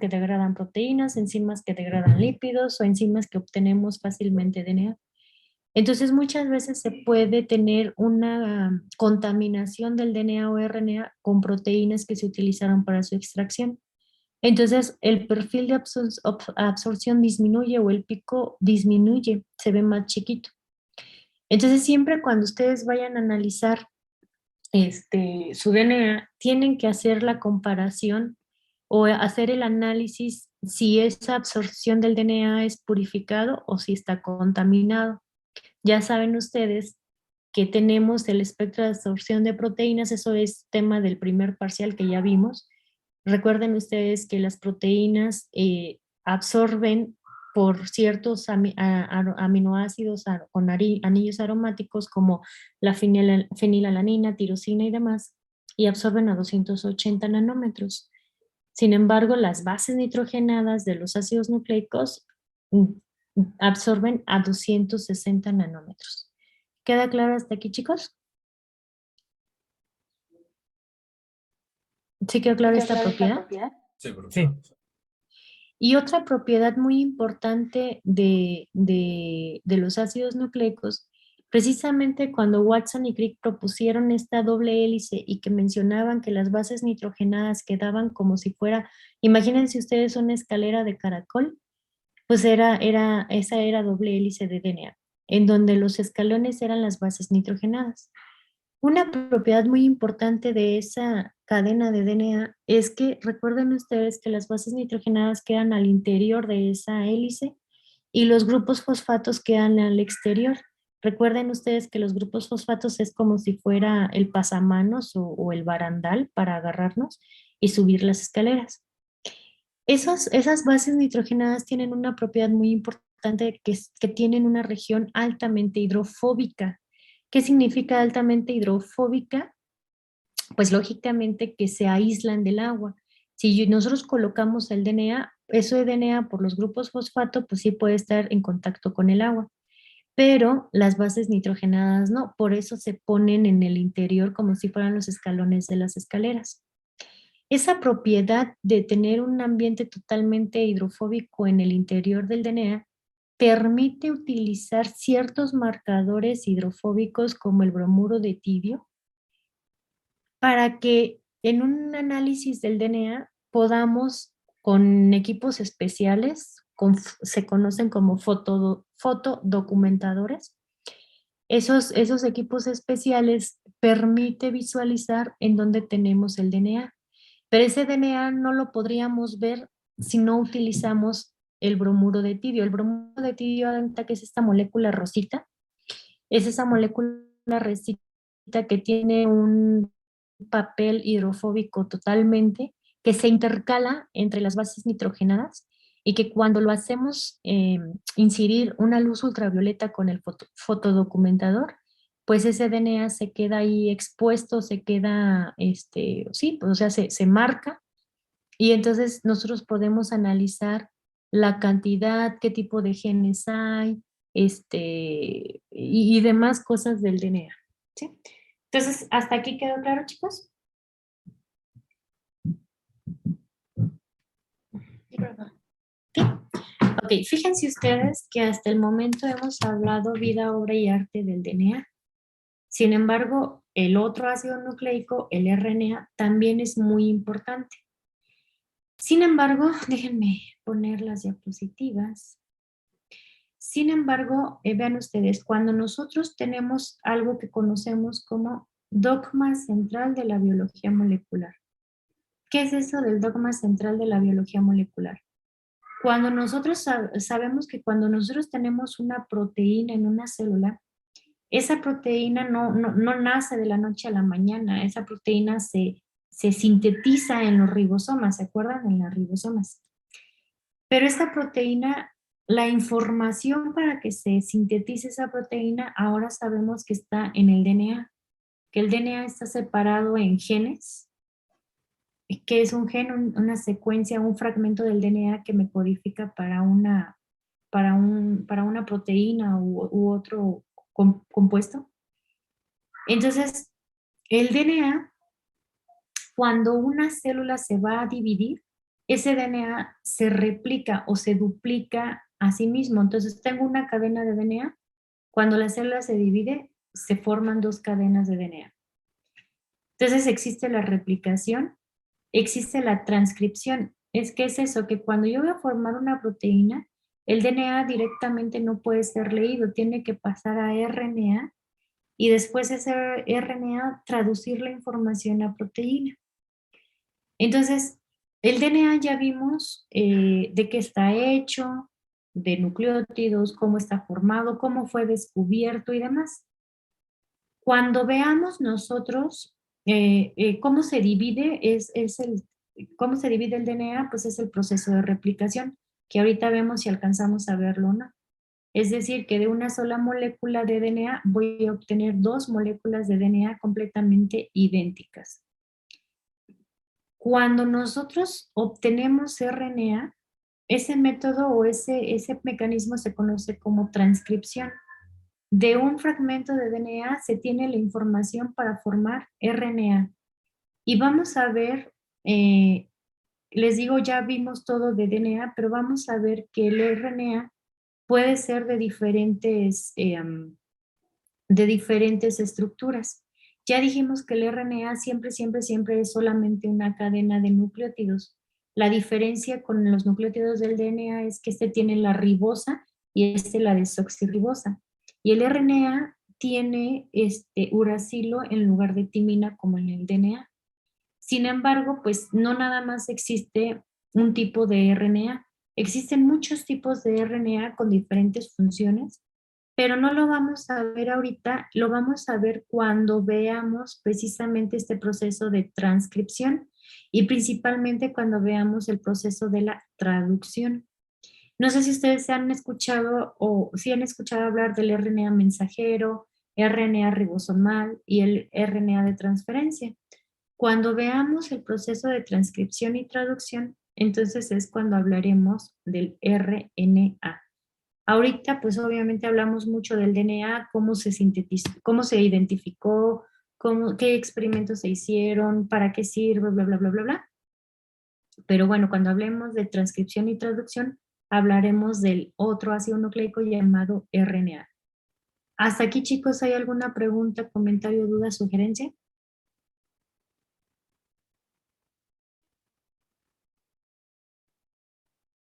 que degradan proteínas, enzimas que degradan lípidos o enzimas que obtenemos fácilmente DNA. Entonces muchas veces se puede tener una contaminación del DNA o RNA con proteínas que se utilizaron para su extracción. Entonces, el perfil de absorción disminuye o el pico disminuye, se ve más chiquito. Entonces, siempre cuando ustedes vayan a analizar su DNA, tienen que hacer la comparación o hacer el análisis si esa absorción del DNA es purificado o si está contaminado. Ya saben ustedes que tenemos el espectro de absorción de proteínas, eso es tema del primer parcial que ya vimos. Recuerden ustedes que las proteínas absorben por ciertos aminoácidos con anillos aromáticos como la fenilalanina, tirosina y demás, y absorben a 280 nanómetros. Sin embargo, las bases nitrogenadas de los ácidos nucleicos absorben a 260 nanómetros. ¿Queda claro hasta aquí, chicos? ¿Sí quedó clara esta propiedad? Sí, Sí. profesora. Y otra propiedad muy importante de los ácidos nucleicos, precisamente cuando Watson y Crick propusieron esta doble hélice y que mencionaban que las bases nitrogenadas quedaban como si fuera, imagínense ustedes una escalera de caracol, pues esa era doble hélice de DNA, en donde los escalones eran las bases nitrogenadas. Una propiedad muy importante de esa cadena de DNA es que recuerden ustedes que las bases nitrogenadas quedan al interior de esa hélice y los grupos fosfatos quedan al exterior. Recuerden ustedes que los grupos fosfatos es como si fuera el pasamanos o el barandal para agarrarnos y subir las escaleras. Esas bases nitrogenadas tienen una propiedad muy importante que tienen una región altamente hidrofóbica. ¿Qué significa altamente hidrofóbica? Pues lógicamente que se aíslan del agua. Si nosotros colocamos el DNA, eso de DNA por los grupos fosfato, pues sí puede estar en contacto con el agua. pero las bases nitrogenadas no, por eso se ponen en el interior como si fueran los escalones de las escaleras. Esa propiedad de tener un ambiente totalmente hidrofóbico en el interior del DNA permite utilizar ciertos marcadores hidrofóbicos como el bromuro de tidio para que en un análisis del DNA podamos, con equipos especiales, se conocen como fotodocumentadores, esos equipos especiales permite visualizar en dónde tenemos el DNA. Pero ese DNA no lo podríamos ver si no utilizamos el bromuro de tidio. El bromuro de tidio, que es esta molécula rosita, es esa molécula rosita que tiene un papel hidrofóbico totalmente, que se intercala entre las bases nitrogenadas y que cuando lo hacemos incidir una luz ultravioleta con el fotodocumentador, pues ese DNA se queda ahí expuesto, se queda, sí, pues, o sea, se marca y entonces nosotros podemos analizar la cantidad, qué tipo de genes hay, y demás cosas del DNA. ¿Sí? Entonces, ¿hasta aquí quedó claro, chicos? ¿Sí? Ok, fíjense ustedes que hasta el momento hemos hablado vida, obra y arte del DNA. Sin embargo, el otro ácido nucleico, el RNA, también es muy importante. Sin embargo, déjenme poner las diapositivas. Sin embargo, vean ustedes, cuando nosotros tenemos algo que conocemos como dogma central de la biología molecular. ¿Qué es eso del dogma central de la biología molecular? Cuando nosotros sabemos que cuando nosotros tenemos una proteína en una célula, esa proteína no nace de la noche a la mañana, esa proteína se sintetiza en los ribosomas, ¿se acuerdan? En las ribosomas. Pero esta proteína, la información para que se sintetice esa proteína, ahora sabemos que está en el DNA, que el DNA está separado en genes, que es un gen, una secuencia, un fragmento del DNA que me codifica para una proteína u otro compuesto. Entonces, el DNA, cuando una célula se va a dividir, ese DNA se replica o se duplica a sí mismo. Entonces, tengo una cadena de DNA. Cuando la célula se divide, se forman dos cadenas de DNA. Entonces, existe la replicación, existe la transcripción. ¿Qué es eso? Que cuando yo voy a formar una proteína, el DNA directamente no puede ser leído, tiene que pasar a RNA y después ese RNA traducir la información a proteína. Entonces, el DNA ya vimos de qué está hecho, de nucleótidos, cómo está formado, cómo fue descubierto y demás. Cuando veamos nosotros cómo se divide, cómo se divide el DNA, pues es el proceso de replicación, que ahorita vemos si alcanzamos a verlo o no. Es decir, que de una sola molécula de DNA voy a obtener dos moléculas de DNA completamente idénticas. Cuando nosotros obtenemos RNA, ese método o ese mecanismo se conoce como transcripción. De un fragmento de DNA se tiene la información para formar RNA. Y vamos a ver, les digo, ya vimos todo de DNA, pero vamos a ver que el RNA puede ser de diferentes estructuras. Ya dijimos que el RNA siempre es solamente una cadena de nucleótidos. La diferencia con los nucleótidos del DNA es que este tiene la ribosa y este la desoxirribosa. Y el RNA tiene uracilo en lugar de timina como en el DNA. Sin embargo, pues no nada más existe un tipo de RNA. Existen muchos tipos de RNA con diferentes funciones, pero no lo vamos a ver ahorita, lo vamos a ver cuando veamos precisamente este proceso de transcripción y principalmente cuando veamos el proceso de la traducción. No sé si ustedes han escuchado o si han escuchado hablar del RNA mensajero, RNA ribosomal y el RNA de transferencia. Cuando veamos el proceso de transcripción y traducción, entonces es cuando hablaremos del RNA. Ahorita, pues obviamente hablamos mucho del DNA, cómo se sintetizó, cómo se identificó, qué experimentos se hicieron, para qué sirve, bla, bla, bla, bla, bla. Pero bueno, cuando hablemos de transcripción y traducción, hablaremos del otro ácido nucleico llamado RNA. Hasta aquí, chicos, ¿hay alguna pregunta, comentario, duda, sugerencia?